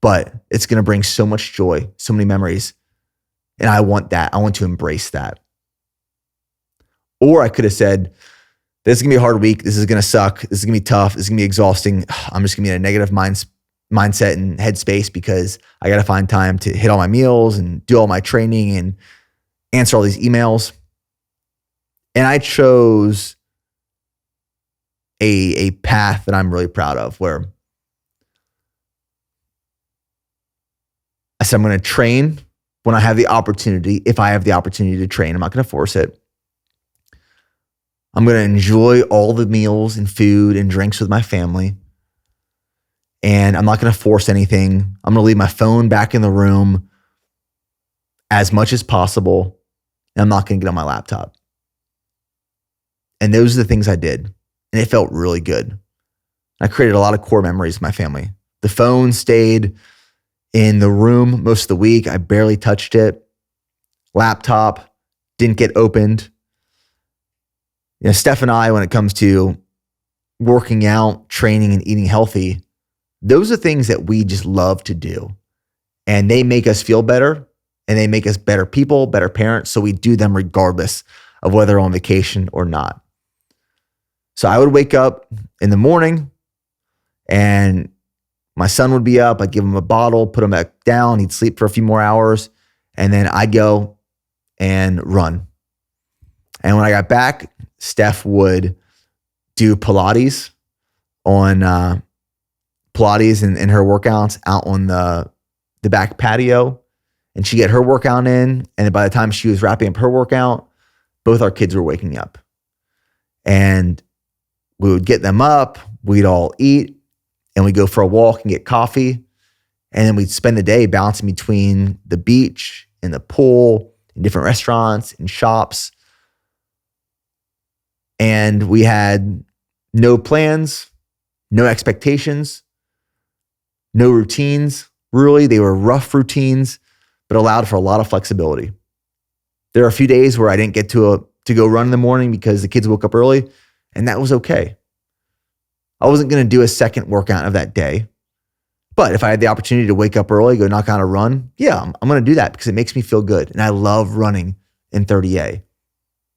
but it's going to bring so much joy, so many memories. And I want that. I want to embrace that. Or I could have said, this is going to be a hard week. This is going to suck. This is going to be tough. This is going to be exhausting. I'm just going to be in a negative mindset and headspace because I got to find time to hit all my meals and do all my training and answer all these emails. And I chose a path that I'm really proud of, where I said, I'm going to train when I have the opportunity. If I have the opportunity to train, I'm not going to force it. I'm going to enjoy all the meals and food and drinks with my family. And I'm not going to force anything. I'm going to leave my phone back in the room as much as possible. And I'm not going to get on my laptop. And those are the things I did. And it felt really good. I created a lot of core memories with my family. The phone stayed in the room most of the week. I barely touched it. Laptop didn't get opened. Steph and I, when it comes to working out, training, and eating healthy, those are things that we just love to do. And they make us feel better, and they make us better people, better parents. So we do them regardless of whether we're on vacation or not. So I would wake up in the morning and my son would be up. I'd give him a bottle, put him back down. He'd sleep for a few more hours. And then I'd go and run. And when I got back, Steph would do Pilates in her workouts out on the back patio. And she'd get her workout in. And by the time she was wrapping up her workout, both our kids were waking up. And we would get them up. We'd all eat. And we'd go for a walk and get coffee. And then we'd spend the day bouncing between the beach and the pool and different restaurants and shops. And we had no plans, no expectations, no routines. Really, they were rough routines, but allowed for a lot of flexibility. There are a few days where I didn't get to go run in the morning because the kids woke up early, and that was okay. I wasn't going to do a second workout of that day. But if I had the opportunity to wake up early, go knock out a run, yeah, I'm going to do that because it makes me feel good. And I love running in 30A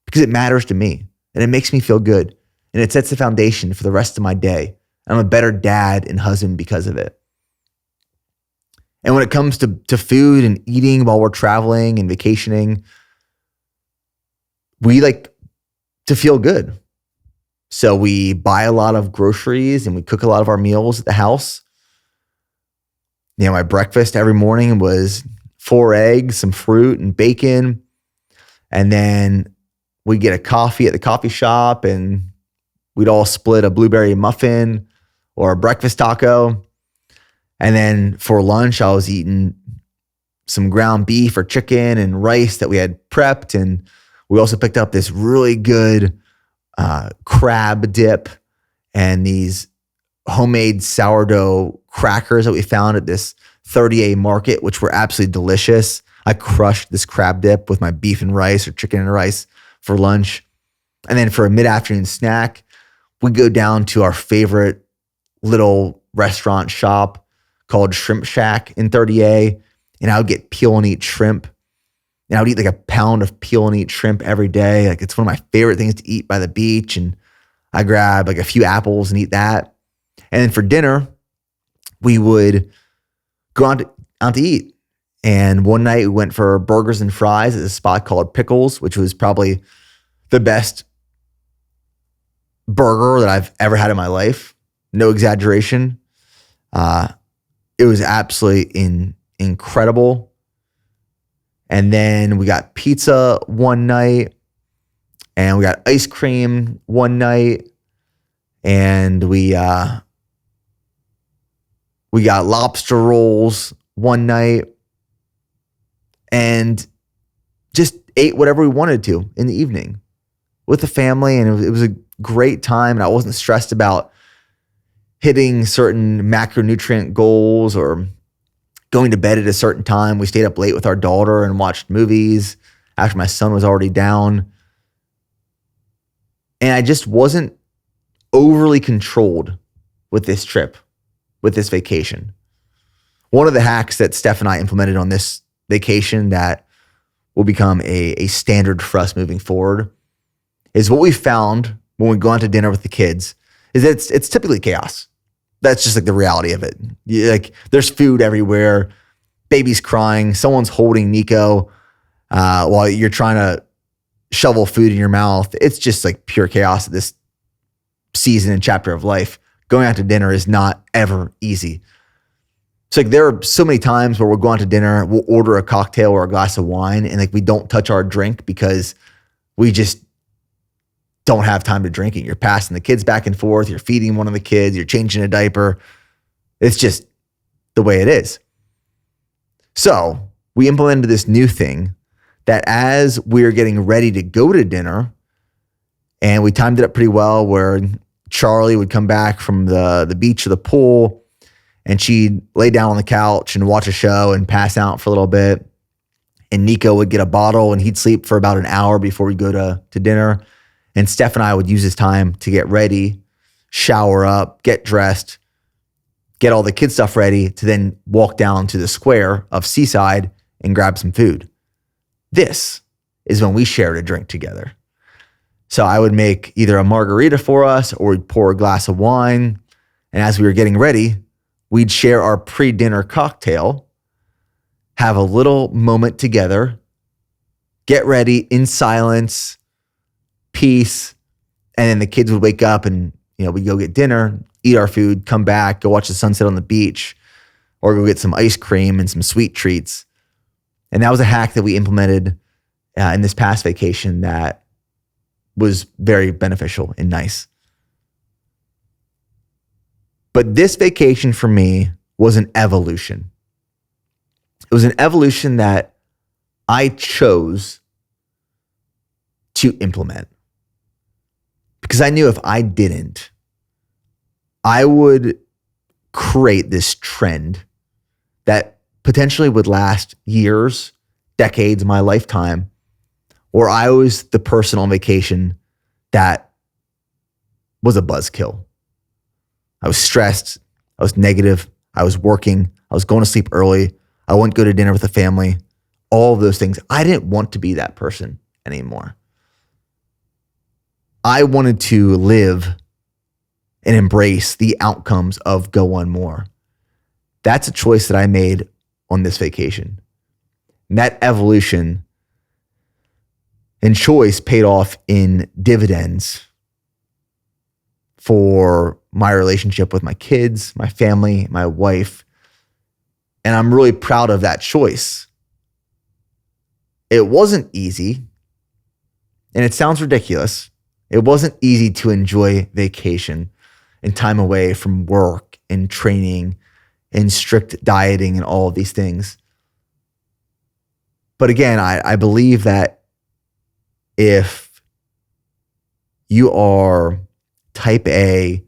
because it matters to me and it makes me feel good. And it sets the foundation for the rest of my day I'm a better dad and husband because of it. And when it comes to food and eating while we're traveling and vacationing, we like to feel good. So we buy a lot of groceries and we cook a lot of our meals at the house. My breakfast every morning was 4 eggs, some fruit and bacon. And then we get a coffee at the coffee shop and we'd all split a blueberry muffin or a breakfast taco. And then for lunch, I was eating some ground beef or chicken and rice that we had prepped. And we also picked up this really good crab dip and these homemade sourdough crackers that we found at this 30A market, which were absolutely delicious. I crushed this crab dip with my beef and rice or chicken and rice for lunch. And then for a mid-afternoon snack, we go down to our favorite little restaurant shop called Shrimp Shack in 30A. And I would get peel and eat shrimp. And I would eat like a pound of peel and eat shrimp every day. Like it's one of my favorite things to eat by the beach. And I grab like a few apples and eat that. And then for dinner, we would go out to eat. And one night we went for burgers and fries at a spot called Pickles, which was probably the best burger that I've ever had in my life. No exaggeration. It was absolutely incredible. And then we got pizza one night and we got ice cream one night and we got lobster rolls one night and just ate whatever we wanted to in the evening with the family. And it was a great time. And I wasn't stressed about hitting certain macronutrient goals or going to bed at a certain time. We stayed up late with our daughter and watched movies after my son was already down. And I just wasn't overly controlled with this trip, with this vacation. One of the hacks that Steph and I implemented on this vacation that will become a standard for us moving forward is what we found when we go out to dinner with the kids is that it's typically chaos. That's just like the reality of it. Like there's food everywhere, baby's crying, someone's holding Nico while you're trying to shovel food in your mouth. It's just like pure chaos at this season and chapter of life. Going out to dinner is not ever easy. So like there are so many times where we'll go out to dinner, we'll order a cocktail or a glass of wine and like we don't touch our drink because we just don't have time to drink it. You're passing the kids back and forth. You're feeding one of the kids. You're changing a diaper. It's just the way it is. So we implemented this new thing that as we're getting ready to go to dinner, and we timed it up pretty well where Charlie would come back from the beach or the pool and she'd lay down on the couch and watch a show and pass out for a little bit. And Nico would get a bottle and he'd sleep for about an hour before we go to dinner. And Steph and I would use this time to get ready, shower up, get dressed, get all the kid stuff ready to then walk down to the square of Seaside and grab some food. This is when we shared a drink together. So I would make either a margarita for us or we'd pour a glass of wine. And as we were getting ready, we'd share our pre-dinner cocktail, have a little moment together, get ready in silence, peace, and then the kids would wake up and we'd go get dinner, eat our food, come back, go watch the sunset on the beach, or go get some ice cream and some sweet treats. And that was a hack that we implemented in this past vacation that was very beneficial and nice. But this vacation for me was an evolution. It was an evolution that I chose to implement. Because I knew if I didn't, I would create this trend that potentially would last years, decades, my lifetime, where I was the person on vacation that was a buzzkill. I was stressed. I was negative. I was working. I was going to sleep early. I wouldn't go to dinner with the family. All of those things. I didn't want to be that person anymore. I wanted to live and embrace the outcomes of Go One More. That's a choice that I made on this vacation. And that evolution and choice paid off in dividends for my relationship with my kids, my family, my wife. And I'm really proud of that choice. It wasn't easy, and it sounds ridiculous. It wasn't easy to enjoy vacation and time away from work and training and strict dieting and all of these things. But again, I believe that if you are type A,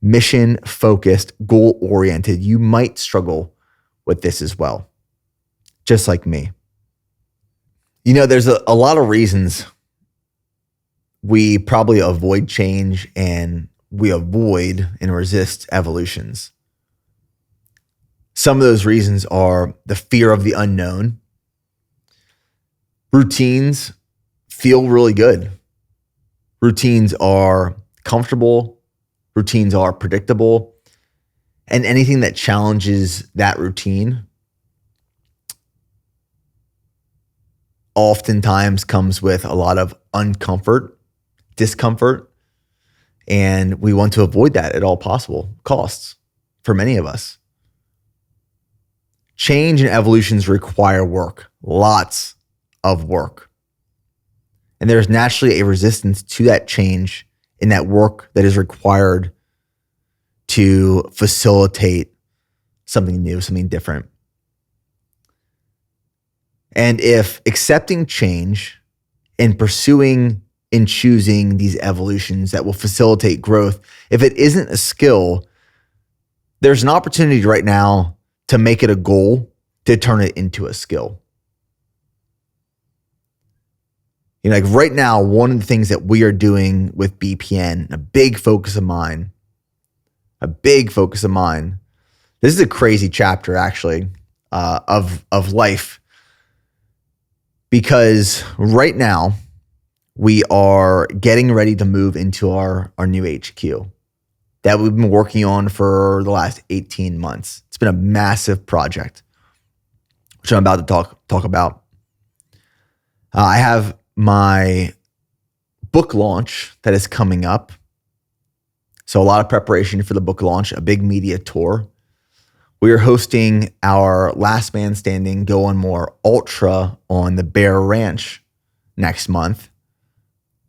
mission-focused, goal-oriented, you might struggle with this as well, just like me. You know, there's a lot of reasons we probably avoid change and we avoid and resist evolutions. Some of those reasons are the fear of the unknown. Routines feel really good. Routines are comfortable. Routines are predictable. And anything that challenges that routine oftentimes comes with a lot of discomfort, and we want to avoid that at all possible costs for many of us. Change and evolutions require work, lots of work. And there's naturally a resistance to that change in that work that is required to facilitate something new, something different. And if accepting change and pursuing and choosing these evolutions that will facilitate growth, if it isn't a skill, there's an opportunity right now to make it a goal, to turn it into a skill. You know, like right now, one of the things that we are doing with BPN, a big focus of mine, this is a crazy chapter actually of life, because right now we are getting ready to move into our new HQ that we've been working on for the last 18 months. It's been a massive project, which I'm about to talk about. I have my book launch that is coming up. So a lot of preparation for the book launch, a big media tour. We are hosting our Last Man Standing Go One More Ultra on the Bear Ranch next month,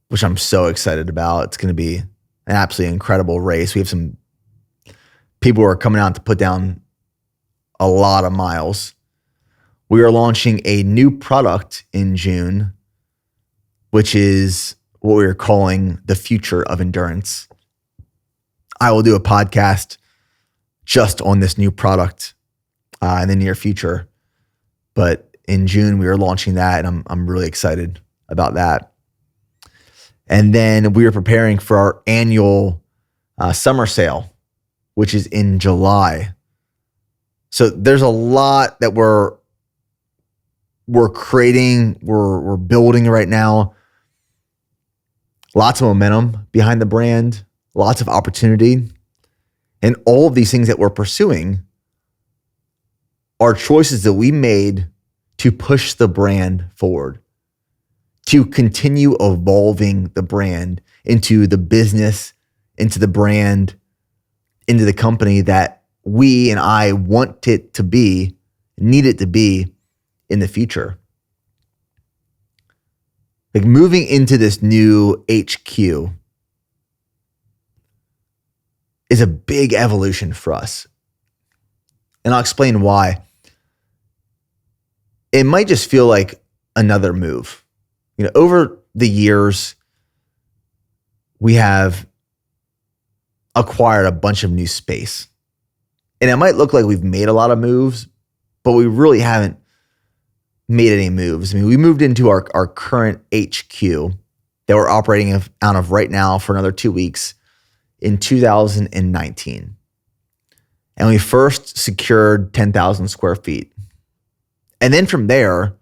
which I'm so excited about. It's going to be an absolutely incredible race. We have some people who are coming out to put down a lot of miles. We are launching a new product in June, which is what we're calling the future of endurance. I will do a podcast just on this new product in the near future. But in June, we are launching that, and I'm really excited about that. And then we are preparing for our annual summer sale, which is in July. So there's a lot that we're creating, we're building right now. Lots of momentum behind the brand, lots of opportunity. And all of these things that we're pursuing are choices that we made to push the brand forward, to continue evolving the brand into the business, into the brand, into the company that we and I want it to be, need it to be in the future. Like moving into this new HQ is a big evolution for us. And I'll explain why. It might just feel like another move. You know, over the years, we have acquired a bunch of new space. And it might look like we've made a lot of moves, but we really haven't made any moves. I mean, we moved into our current HQ that we're operating out of right now for another 2 weeks in 2019. And we first secured 10,000 square feet. And then from there,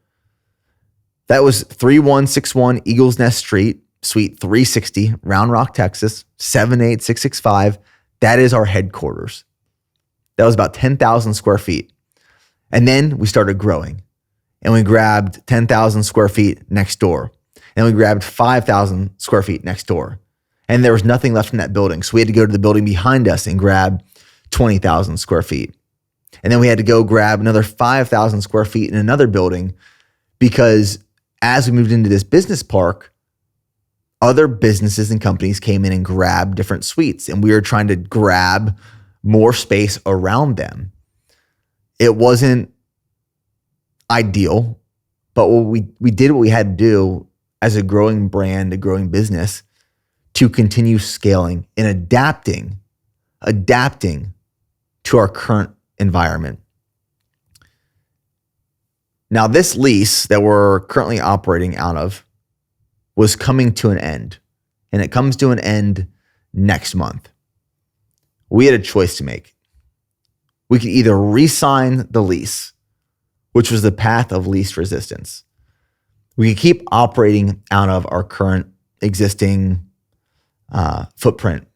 that was 3161 Eagles Nest Street, Suite 360, Round Rock, Texas, 78665. That is our headquarters. That was about 10,000 square feet. And then we started growing and we grabbed 10,000 square feet next door. And we grabbed 5,000 square feet next door. And there was nothing left in that building. So we had to go to the building behind us and grab 20,000 square feet. And then we had to go grab another 5,000 square feet in another building because as we moved into this business park, other businesses and companies came in and grabbed different suites, and we were trying to grab more space around them. It wasn't ideal, but we did what we had to do as a growing brand, a growing business, to continue scaling and adapting to our current environment. Now, this lease that we're currently operating out of was coming to an end, and it comes to an end next month. We had a choice to make. We could either re-sign the lease, which was the path of least resistance. We could keep operating out of our current existing footprint.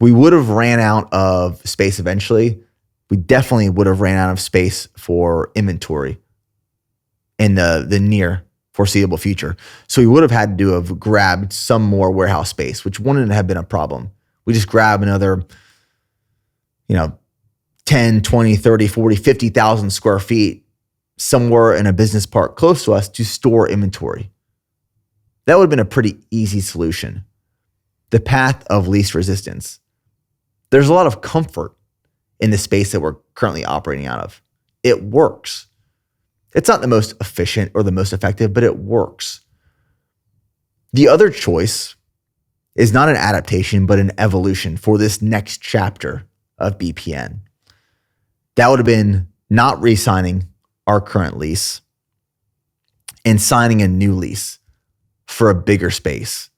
We would have ran out of space eventually. We definitely would have ran out of space for inventory in the near foreseeable future. So we would have had to have grabbed some more warehouse space, which wouldn't have been a problem. We just grab another, 10, 20, 30, 40, 50,000 square feet somewhere in a business park close to us to store inventory. That would have been a pretty easy solution. The path of least resistance. There's a lot of comfort in the space that we're currently operating out of. It works. It's not the most efficient or the most effective, but it works. The other choice is not an adaptation, but an evolution for this next chapter of BPN. That would have been not re-signing our current lease and signing a new lease for a bigger space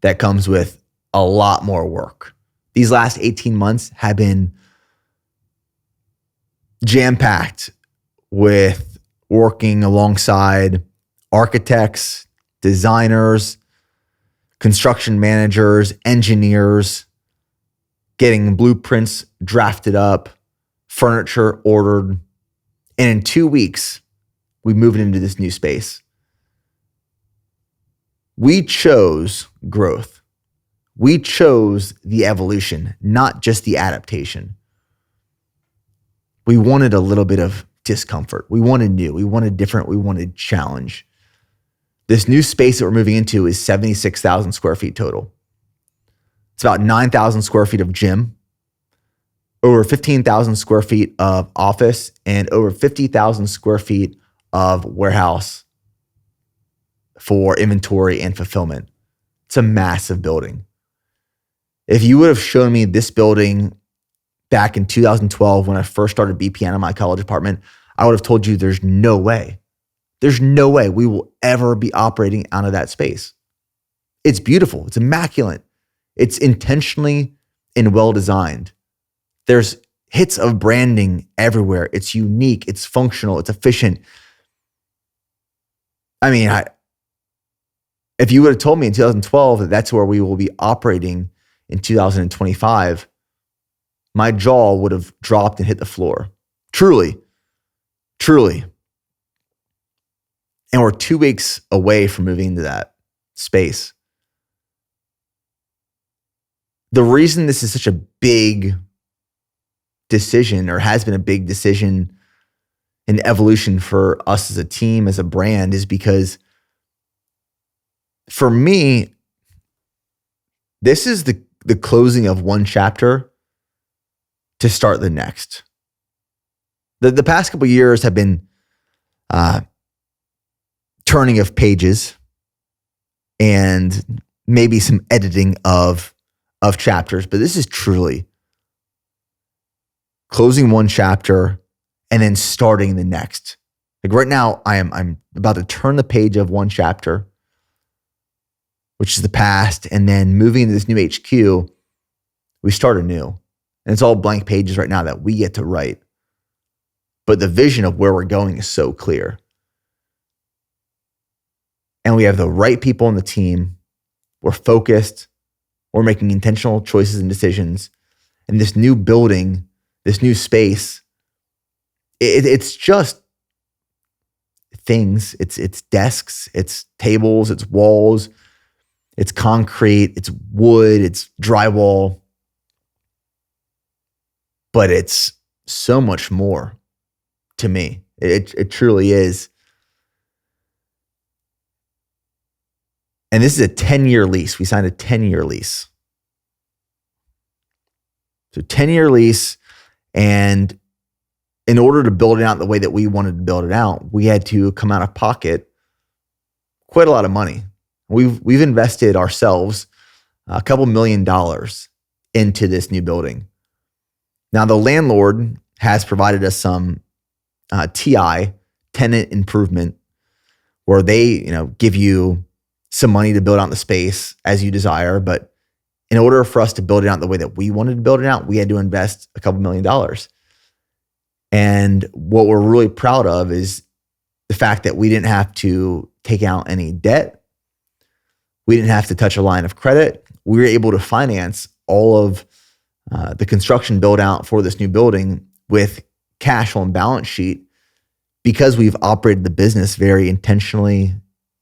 that comes with a lot more work. These last 18 months have been jam-packed with working alongside architects, designers, construction managers, engineers, getting blueprints drafted up, furniture ordered. And in 2 weeks, we moved into this new space. We chose growth. We chose the evolution, not just the adaptation. We wanted a little bit of discomfort. We wanted new. We wanted different. We wanted challenge. This new space that we're moving into is 76,000 square feet total. It's about 9,000 square feet of gym, over 15,000 square feet of office, and over 50,000 square feet of warehouse for inventory and fulfillment. It's a massive building. If you would have shown me this building back in 2012 when I first started BPN in my college apartment, I would have told you there's no way. There's no way we will ever be operating out of that space. It's beautiful. It's immaculate. It's intentionally and well designed. There's hits of branding everywhere. It's unique. It's functional. It's efficient. I mean, if you would have told me in 2012 that that's where we will be operating in 2025, my jaw would have dropped and hit the floor. Truly. And we're 2 weeks away from moving into that space. The reason this is such a big decision, or has been a big decision in evolution for us as a team, as a brand, is because for me, this is the closing of one chapter to start the next. The past couple of years have been turning of pages and maybe some editing of chapters, but this is truly closing one chapter and then starting the next. Like right now, I'm about to turn the page of one chapter, which is the past, and then moving into this new HQ, we start anew. And it's all blank pages right now that we get to write. But the vision of where we're going is so clear. And we have the right people on the team. we're focused, we're making intentional choices and decisions. And this new building, this new space, it's just things. It's desks, it's tables, it's walls, it's concrete, it's wood, it's drywall. But it's so much more to me. It truly is. And this is a 10-year lease. We signed a 10-year lease. So 10-year lease. And in order to build it out the way that we wanted to build it out, we had to come out of pocket quite a lot of money. We've invested ourselves a couple $1 million into this new building. Now, the landlord has provided us some TI, tenant improvement, where they, give you some money to build out the space as you desire. But in order for us to build it out the way that we wanted to build it out, we had to invest a couple $1 million. And what we're really proud of is the fact that we didn't have to take out any debt. We didn't have to touch a line of credit. We were able to finance all of the construction build out for this new building with cash on balance sheet, because we've operated the business very intentionally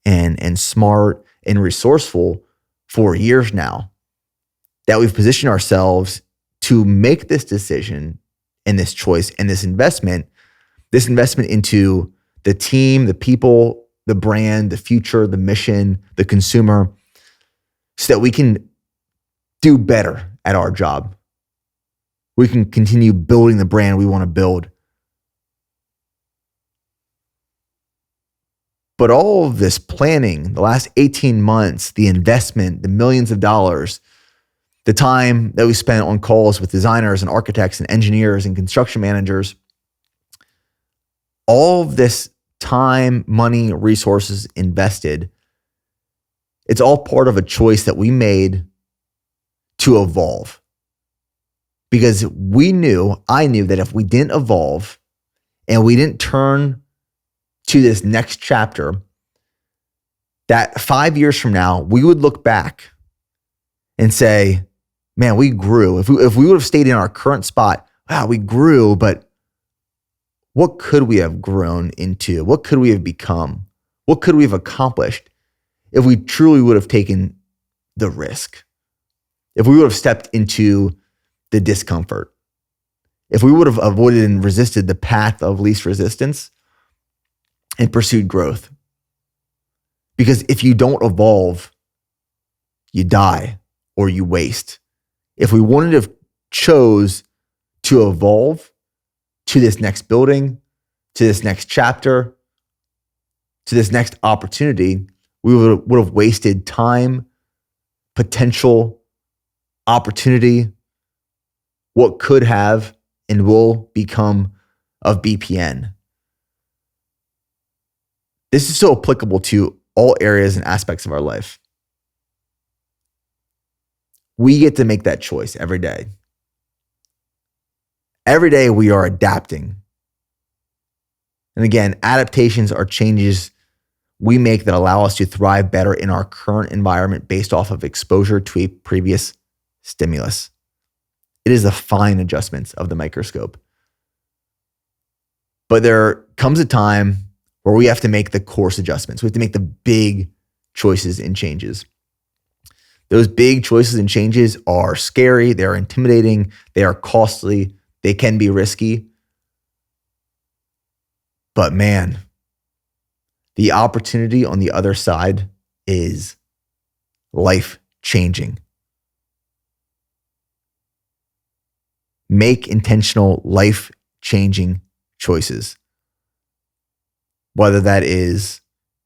and smart and resourceful for years now, that we've positioned ourselves to make this decision and this choice and this investment into the team, the people, the brand, the future, the mission, the consumer, so that we can do better at our job. We can continue building the brand we want to build. But all of this planning, the last 18 months, the investment, the millions of dollars, the time that we spent on calls with designers and architects and engineers and construction managers, all of this time, money, resources invested, it's all part of a choice that we made to evolve. Because I knew that if we didn't evolve and we didn't turn to this next chapter, that 5 years from now, we would look back and say, man, we grew. If we would have stayed in our current spot, wow, we grew, but what could we have grown into? What could we have become? What could we have accomplished if we truly would have taken the risk? If we would have stepped into the discomfort? If we would have avoided and resisted the path of least resistance and pursued growth? Because if you don't evolve, you die or you waste. If we wanted to have chose to evolve to this next building, to this next chapter, to this next opportunity, we would have wasted time, potential, opportunity, what could have and will become of BPN. This is so applicable to all areas and aspects of our life. We get to make that choice every day. Every day we are adapting. And again, adaptations are changes we make that allow us to thrive better in our current environment based off of exposure to a previous stimulus. It is the fine adjustments of the microscope. But there comes a time where we have to make the course adjustments. We have to make the big choices and changes. Those big choices and changes are scary, they're intimidating, they are costly, they can be risky. But man, the opportunity on the other side is life-changing. Make intentional, life-changing choices. Whether that is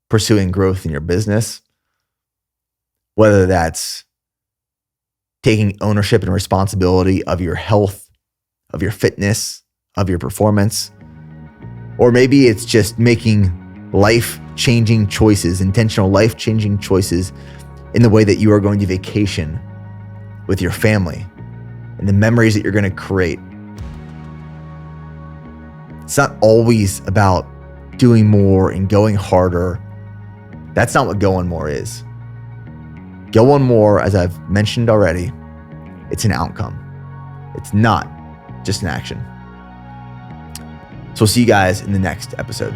pursuing growth in your business, whether that's taking ownership and responsibility of your health, of your fitness, of your performance, or maybe it's just making life-changing choices, intentional life-changing choices in the way that you are going to vacation with your family and the memories that you're going to create. It's not always about doing more and going harder. That's not what going more is. go on more, as I've mentioned already, it's an outcome. It's not just an action. So we'll see you guys in the next episode.